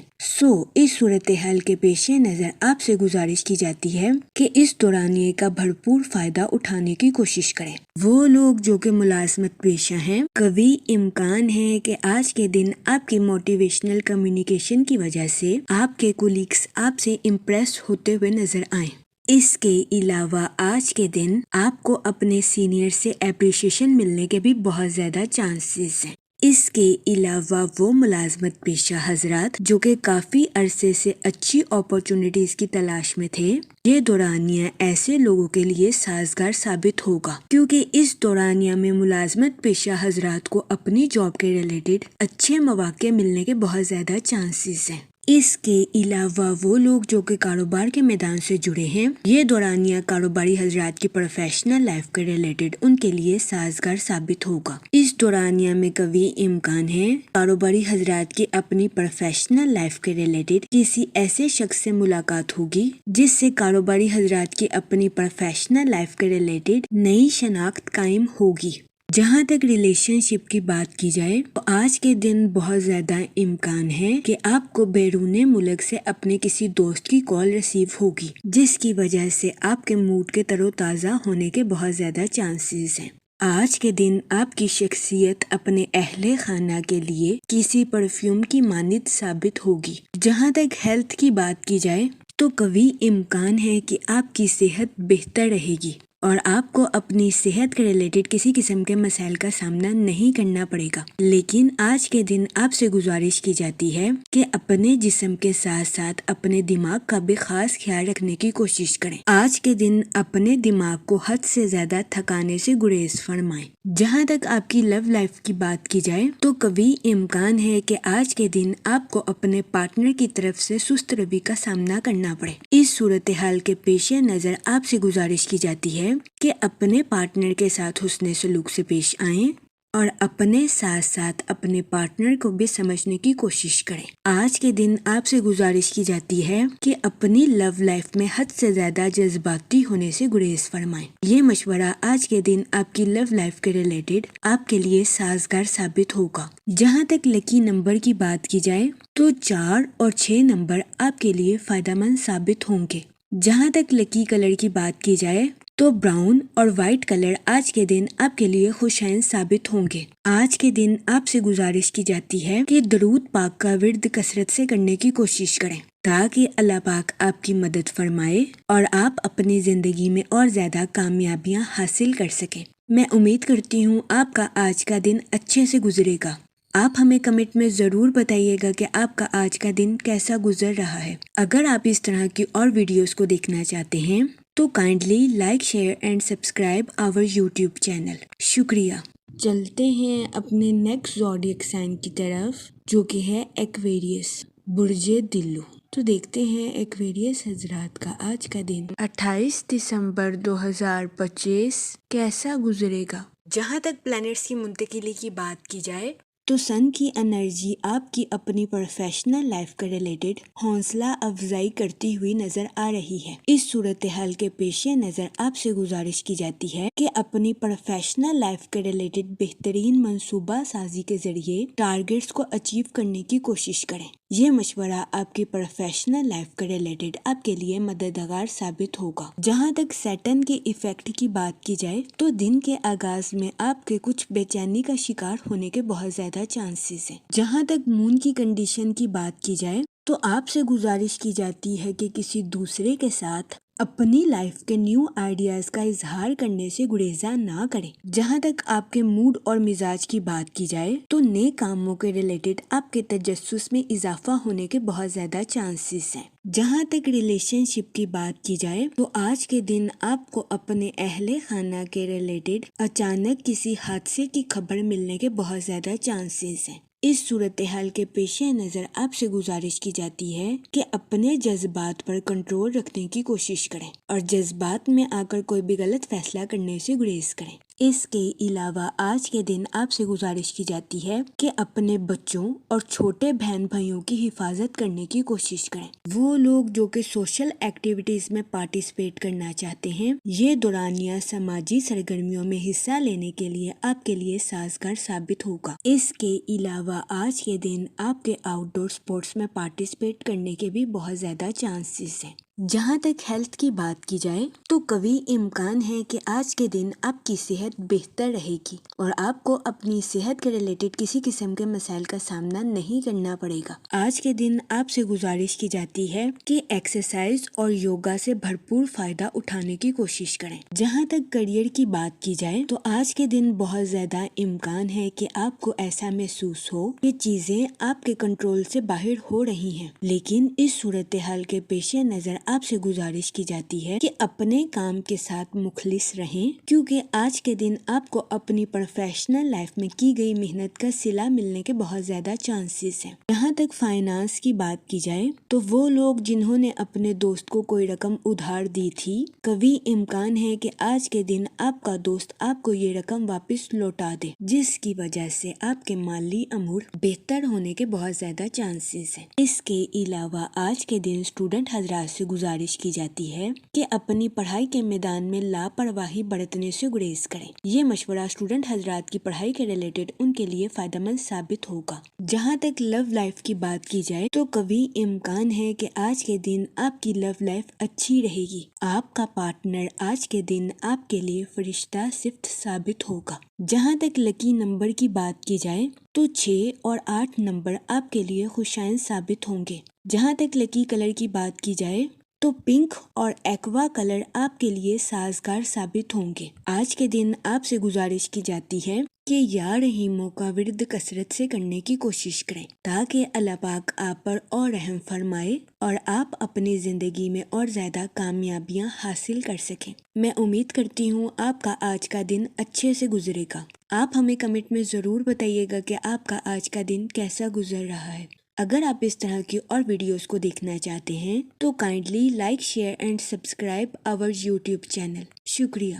اس صورتحال کے پیش نظر آپ سے گزارش کی جاتی ہے کہ اس دورانیے کا بھرپور فائدہ اٹھانے کی کوشش کریں۔ وہ لوگ جو کہ ملازمت پیشہ ہیں، قوی امکان ہے کہ آج کے دن آپ کی موٹیویشنل کمیونیکیشن کی وجہ سے آپ کے کولیگز آپ سے امپریس ہوتے ہوئے نظر آئیں۔ اس کے علاوہ آج کے دن آپ کو اپنے سینئر سے اپریشیشن ملنے کے بھی بہت زیادہ چانسز ہیں۔ اس کے علاوہ وہ ملازمت پیشہ حضرات جو کہ کافی عرصے سے اچھی اپارچونٹیز کی تلاش میں تھے، یہ دورانیہ ایسے لوگوں کے لیے سازگار ثابت ہوگا، کیونکہ اس دورانیہ میں ملازمت پیشہ حضرات کو اپنی جاب کے ریلیٹڈ اچھے مواقع ملنے کے بہت زیادہ چانسز ہیں۔ اس کے علاوہ وہ لوگ جو کہ کاروبار کے میدان سے جڑے ہیں، یہ دورانیہ کاروباری حضرات کی پروفیشنل لائف کے ریلیٹڈ ان کے لیے سازگار ثابت ہوگا۔ اس دورانیہ میں قوی امکان ہے کاروباری حضرات کی اپنی پروفیشنل لائف کے ریلیٹڈ کسی ایسے شخص سے ملاقات ہوگی جس سے کاروباری حضرات کی اپنی پروفیشنل لائف کے ریلیٹڈ نئی شناخت قائم ہوگی۔ جہاں تک ریلیشن شپ کی بات کی جائے تو آج کے دن بہت زیادہ امکان ہے کہ آپ کو بیرون ملک سے اپنے کسی دوست کی کال ریسیو ہوگی، جس کی وجہ سے آپ کے موڈ کے تر و تازہ ہونے کے بہت زیادہ چانسز ہیں۔ آج کے دن آپ کی شخصیت اپنے اہل خانہ کے لیے کسی پرفیوم کی مانند ثابت ہوگی۔ جہاں تک ہیلتھ کی بات کی جائے تو قوی امکان ہے کہ آپ کی صحت بہتر رہے گی اور آپ کو اپنی صحت کے ریلیٹڈ کسی قسم کے مسائل کا سامنا نہیں کرنا پڑے گا۔ لیکن آج کے دن آپ سے گزارش کی جاتی ہے کہ اپنے جسم کے ساتھ ساتھ اپنے دماغ کا بھی خاص خیال رکھنے کی کوشش کریں۔ آج کے دن اپنے دماغ کو حد سے زیادہ تھکانے سے گریز فرمائیں۔ جہاں تک آپ کی لو لائف کی بات کی جائے تو قوی امکان ہے کہ آج کے دن آپ کو اپنے پارٹنر کی طرف سے سست روی کا سامنا کرنا پڑے۔ اس صورتحال کے پیش نظر آپ سے گزارش کی جاتی ہے کہ اپنے پارٹنر کے ساتھ حسن سلوک سے پیش آئیں اور اپنے ساتھ ساتھ اپنے پارٹنر کو بھی سمجھنے کی کوشش کریں۔ آج کے دن آپ سے گزارش کی جاتی ہے کہ اپنی لو لائف میں حد سے زیادہ جذباتی ہونے سے گریز فرمائیں۔ یہ مشورہ آج کے دن آپ کی لو لائف کے ریلیٹڈ آپ کے لیے سازگار ثابت ہوگا۔ جہاں تک لکی نمبر کی بات کی جائے تو 4 اور 6 نمبر آپ کے لیے فائدہ مند ثابت ہوں گے۔ جہاں تک لکی کلر کی بات کی جائے تو براؤن اور وائٹ کلر آج کے دن آپ کے لیے خوشائن ثابت ہوں گے۔ آج کے دن آپ سے گزارش کی جاتی ہے کہ درود پاک کا ورد کثرت سے کرنے کی کوشش کریں تاکہ اللہ پاک آپ کی مدد فرمائے اور آپ اپنی زندگی میں اور زیادہ کامیابیاں حاصل کر سکیں۔ میں امید کرتی ہوں آپ کا آج کا دن اچھے سے گزرے گا۔ آپ ہمیں کمنٹ میں ضرور بتائیے گا کہ آپ کا آج کا دن کیسا گزر رہا ہے۔ اگر آپ اس طرح کی اور ویڈیوز کو دیکھنا چاہتے ہیں تو kindly like share and subscribe our YouTube channel. شکریہ۔ چلتے ہیں اپنے نیکسٹ زوڈیک سائن کی طرف جو کہ ہے ایکویریس، برج دلو۔ تو دیکھتے ہیں ایکویریس حضرات کا آج کا دن 28 دسمبر 2025 کیسا گزرے گا۔ جہاں تک پلانٹس کی منتقلی کی بات کی جائے تو سن کی انرجی آپ کی اپنی پروفیشنل لائف کے ریلیٹڈ حوصلہ افزائی کرتی ہوئی نظر آ رہی ہے۔ اس صورتحال کے پیش نظر آپ سے گزارش کی جاتی ہے کہ اپنی پروفیشنل لائف کے ریلیٹڈ بہترین منصوبہ سازی کے ذریعے ٹارگیٹس کو اچیو کرنے کی کوشش کریں۔ یہ مشورہ آپ کی پروفیشنل لائف کے ریلیٹڈ آپ کے لیے مددگار ثابت ہوگا۔ جہاں تک سیٹرن کے ایفیکٹ کی بات کی جائے تو دن کے آغاز میں آپ کے کچھ بے چینی کا شکار ہونے کے بہت زیادہ چانسز ہیں۔ جہاں تک مون کی کنڈیشن کی بات کی جائے تو آپ سے گزارش کی جاتی ہے کہ کسی دوسرے کے ساتھ اپنی لائف کے نیو آئیڈیاز کا اظہار کرنے سے گریزاں نہ کریں۔ جہاں تک آپ کے موڈ اور مزاج کی بات کی جائے تو نئے کاموں کے ریلیٹڈ آپ کے تجسس میں اضافہ ہونے کے بہت زیادہ چانسز ہیں۔ جہاں تک ریلیشن شپ کی بات کی جائے تو آج کے دن آپ کو اپنے اہل خانہ کے ریلیٹڈ اچانک کسی حادثے کی خبر ملنے کے بہت زیادہ چانسز ہیں۔ اس صورتحال کے پیش نظر آپ سے گزارش کی جاتی ہے کہ اپنے جذبات پر کنٹرول رکھنے کی کوشش کریں اور جذبات میں آ کر کوئی بھی غلط فیصلہ کرنے سے گریز کریں۔ اس کے علاوہ آج کے دن آپ سے گزارش کی جاتی ہے کہ اپنے بچوں اور چھوٹے بہن بھائیوں کی حفاظت کرنے کی کوشش کریں۔ وہ لوگ جو کہ سوشل ایکٹیویٹیز میں پارٹیسپیٹ کرنا چاہتے ہیں، یہ دورانیہ سماجی سرگرمیوں میں حصہ لینے کے لیے آپ کے لیے سازگار ثابت ہوگا۔ اس کے علاوہ آج کے دن آپ کے آؤٹ ڈور سپورٹس میں پارٹیسپیٹ کرنے کے بھی بہت زیادہ چانسز ہیں۔ جہاں تک ہیلتھ کی بات کی جائے تو قوی امکان ہے کہ آج کے دن آپ کی صحت بہتر رہے گی اور آپ کو اپنی صحت کے ریلیٹڈ کسی قسم کے مسائل کا سامنا نہیں کرنا پڑے گا۔ آج کے دن آپ سے گزارش کی جاتی ہے کہ ایکسرسائز اور یوگا سے بھرپور فائدہ اٹھانے کی کوشش کریں۔ جہاں تک کریئر کی بات کی جائے تو آج کے دن بہت زیادہ امکان ہے کہ آپ کو ایسا محسوس ہو کہ چیزیں آپ کے کنٹرول سے باہر ہو رہی ہیں، لیکن اس صورتحال کے پیش نظر آپ سے گزارش کی جاتی ہے کہ اپنے کام کے ساتھ مخلص رہیں، کیونکہ آج کے دن آپ کو اپنی پروفیشنل لائف میں کی گئی محنت کا صلہ ملنے کے بہت زیادہ چانسز ہیں۔ جہاں تک فائنانس کی بات کی جائے تو وہ لوگ جنہوں نے اپنے دوست کو کوئی رقم ادھار دی تھی، قوی امکان ہے کہ آج کے دن آپ کا دوست آپ کو یہ رقم واپس لوٹا دے، جس کی وجہ سے آپ کے مالی امور بہتر ہونے کے بہت زیادہ چانسز ہیں۔ اس کے علاوہ آج کے دن اسٹوڈنٹ حضرات سے گزارش کی جاتی ہے کہ اپنی پڑھائی کے میدان میں لاپرواہی برتنے سے گریز کریں۔ یہ مشورہ اسٹوڈنٹ حضرات کی پڑھائی کے ریلیٹڈ ان کے لیے فائدہ مند ثابت ہوگا۔ جہاں تک لو لائف کی بات کی جائے تو قوی امکان ہے کہ آج کے دن آپ کی لو لائف اچھی رہے گی۔ آپ کا پارٹنر آج کے دن آپ کے لیے فرشتہ صفت ثابت ہوگا۔ جہاں تک لکی نمبر کی بات کی جائے تو 6 اور 8 نمبر آپ کے لیے خوشائن ثابت ہوں گے۔ جہاں تک لکی کلر کی بات کی جائے تو پنک اور ایکوا کلر آپ کے لیے سازگار ثابت ہوں گے۔ آج کے دن آپ سے گزارش کی جاتی ہے کہ یا رحیموں کا ورد کثرت سے کرنے کی کوشش کریں تاکہ اللہ پاک آپ پر اور رحم فرمائے اور آپ اپنی زندگی میں اور زیادہ کامیابیاں حاصل کر سکیں۔ میں امید کرتی ہوں آپ کا آج کا دن اچھے سے گزرے گا۔ آپ ہمیں کمنٹ میں ضرور بتائیے گا کہ آپ کا آج کا دن کیسا گزر رہا ہے۔ اگر آپ اس طرح کی اور ویڈیوز کو دیکھنا چاہتے ہیں تو kindly like, share and subscribe our YouTube channel. شکریہ۔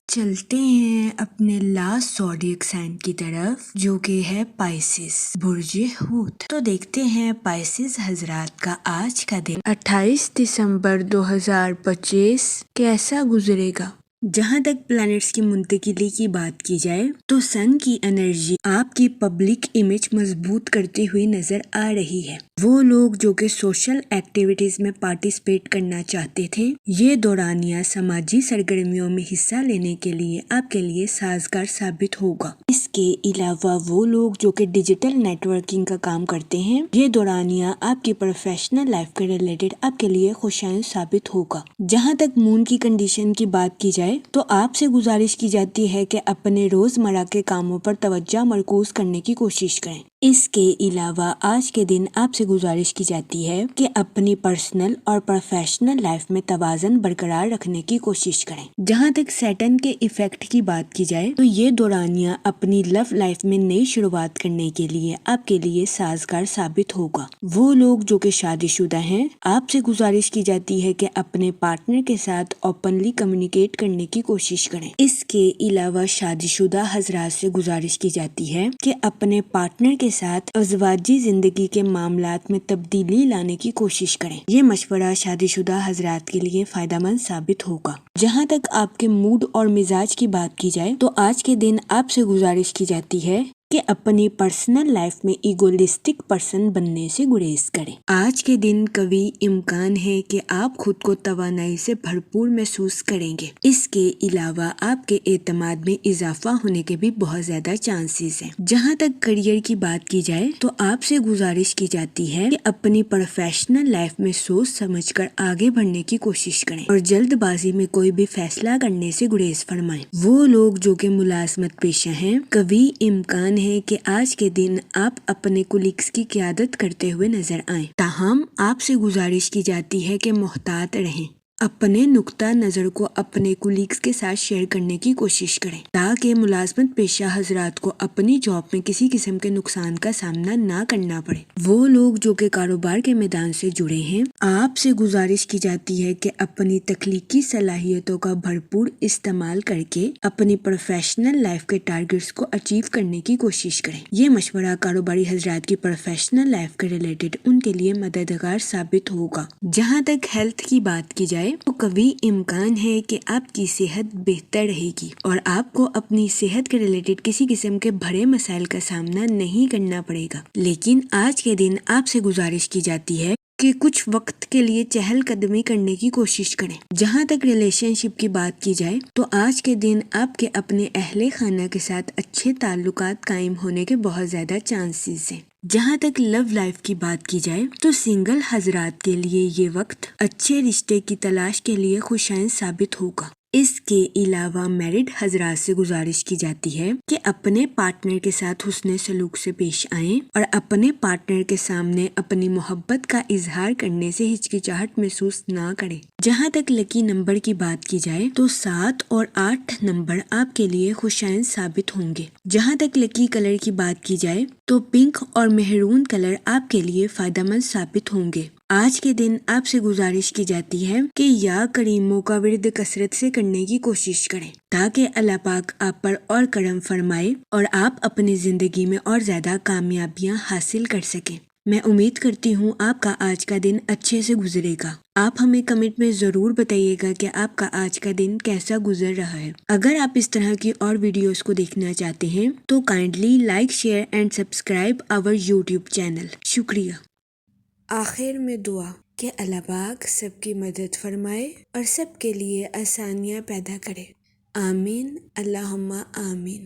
چلتے ہیں اپنے لاسٹ زوڈیک سائن کی طرف جو کہ ہے پائسس، برج حوت۔ تو دیکھتے ہیں پائسس حضرات کا آج کا دن 28 دسمبر 2025 کیسا گزرے گا۔ جہاں تک پلانٹس کی منتقلی کی بات کی جائے تو سن کی انرجی آپ کی پبلک امیج مضبوط کرتی ہوئی نظر آ رہی ہے۔ وہ لوگ جو کہ سوشل ایکٹیویٹیز میں پارٹیسپیٹ کرنا چاہتے تھے، یہ دورانیہ سماجی سرگرمیوں میں حصہ لینے کے لیے آپ کے لیے سازگار ثابت ہوگا۔ اس کے علاوہ وہ لوگ جو کہ ڈیجیٹل نیٹ ورکنگ کا کام کرتے ہیں، یہ دورانیہ آپ کی پروفیشنل لائف کے ریلیٹڈ آپ کے لیے خوشائن ثابت ہوگا۔ جہاں تک مون کی کنڈیشن کی بات کی جائے تو آپ سے گزارش کی جاتی ہے کہ اپنے روزمرہ کے کاموں پر توجہ مرکوز کرنے کی کوشش کریں۔ اس کے علاوہ آج کے دن آپ سے گزارش کی جاتی ہے کہ اپنی پرسنل اور پروفیشنل لائف میں توازن برقرار رکھنے کی کوشش کریں۔ جہاں تک سیٹرن کے ایفیکٹ کی بات کی جائے تو یہ دورانیہ اپنی لو لائف میں نئی شروعات کرنے کے لیے آپ کے لیے سازگار ثابت ہوگا۔ وہ لوگ جو کہ شادی شدہ ہیں، آپ سے گزارش کی جاتی ہے کہ اپنے پارٹنر کے ساتھ اوپنلی کمیونیکیٹ کرنے کی کوشش کریں۔ اس کے علاوہ شادی شدہ حضرات سے گزارش کی جاتی ہے کہ اپنے پارٹنر کے ساتھ ازواجی زندگی کے معاملات میں تبدیلی لانے کی کوشش کریں۔ یہ مشورہ شادی شدہ حضرات کے لیے فائدہ مند ثابت ہوگا۔ جہاں تک آپ کے موڈ اور مزاج کی بات کی جائے تو آج کے دن آپ سے گزارش کی جاتی ہے کہ کہ اپنی پرسنل لائف میں ایگوئسٹک پرسن بننے سے گریز کریں۔ آج کے دن قوی امکان ہے کہ آپ خود کو توانائی سے بھرپور محسوس کریں گے۔ اس کے علاوہ آپ کے اعتماد میں اضافہ ہونے کے بھی بہت زیادہ چانسز ہیں۔ جہاں تک کریئر کی بات کی جائے تو آپ سے گزارش کی جاتی ہے کہ اپنی پروفیشنل لائف میں سوچ سمجھ کر آگے بڑھنے کی کوشش کریں اور جلد بازی میں کوئی بھی فیصلہ کرنے سے گریز فرمائیں۔ وہ لوگ جو کہ ملازمت پیشہ ہیں، قوی امکان ہے کہ آج کے دن آپ اپنے کولیگز کی قیادت کرتے ہوئے نظر آئیں۔ تاہم آپ سے گزارش کی جاتی ہے کہ محتاط رہیں۔ اپنے نقطہ نظر کو اپنے کولیگز کے ساتھ شیئر کرنے کی کوشش کریں تاکہ ملازمت پیشہ حضرات کو اپنی جاب میں کسی قسم کے نقصان کا سامنا نہ کرنا پڑے۔ وہ لوگ جو کہ کاروبار کے میدان سے جڑے ہیں، آپ سے گزارش کی جاتی ہے کہ اپنی تخلیقی صلاحیتوں کا بھرپور استعمال کر کے اپنی پروفیشنل لائف کے ٹارگٹس کو اچیو کرنے کی کوشش کریں۔ یہ مشورہ کاروباری حضرات کی پروفیشنل لائف کے ریلیٹڈ ان کے لیے مددگار ثابت ہوگا۔ جہاں تک ہیلتھ کی بات کی جائے تو قوی امکان ہے کہ آپ کی صحت بہتر رہے گی اور آپ کو اپنی صحت کے ریلیٹڈ کسی قسم کے بڑے مسائل کا سامنا نہیں کرنا پڑے گا، لیکن آج کے دن آپ سے گزارش کی جاتی ہے کہ کچھ وقت کے لیے چہل قدمی کرنے کی کوشش کریں۔ جہاں تک ریلیشن شپ کی بات کی جائے تو آج کے دن آپ کے اپنے اہل خانہ کے ساتھ اچھے تعلقات قائم ہونے کے بہت زیادہ چانسز ہیں۔ جہاں تک لو لائف کی بات کی جائے تو سنگل حضرات کے لیے یہ وقت اچھے رشتے کی تلاش کے لیے خوشائن ثابت ہوگا۔ اس کے علاوہ میرڈ حضرات سے گزارش کی جاتی ہے کہ اپنے پارٹنر کے ساتھ حسن سلوک سے پیش آئیں اور اپنے پارٹنر کے سامنے اپنی محبت کا اظہار کرنے سے ہچکچاہٹ محسوس نہ کریں۔ جہاں تک لکی نمبر کی بات کی جائے تو 7 اور 8 نمبر آپ کے لیے خوشائن ثابت ہوں گے۔ جہاں تک لکی کلر کی بات کی جائے تو پنک اور مہرون کلر آپ کے لیے فائدہ مند ثابت ہوں گے۔ آج کے دن آپ سے گزارش کی جاتی ہے کہ یا کریموں کا ورد کثرت سے کرنے کی کوشش کریں تاکہ اللہ پاک آپ پر اور کرم فرمائے اور آپ اپنی زندگی میں اور زیادہ کامیابیاں حاصل کر سکیں۔ میں امید کرتی ہوں آپ کا آج کا دن اچھے سے گزرے گا۔ آپ ہمیں کمنٹ میں ضرور بتائیے گا کہ آپ کا آج کا دن کیسا گزر رہا ہے۔ اگر آپ اس طرح کی اور ویڈیوز کو دیکھنا چاہتے ہیں تو kindly like, share and subscribe our YouTube channel. شکریہ۔ آخر میں دعا کہ اللہ پاک سب کی مدد فرمائے اور سب کے لیے آسانیاں پیدا کرے۔ آمین، اللہم آمین۔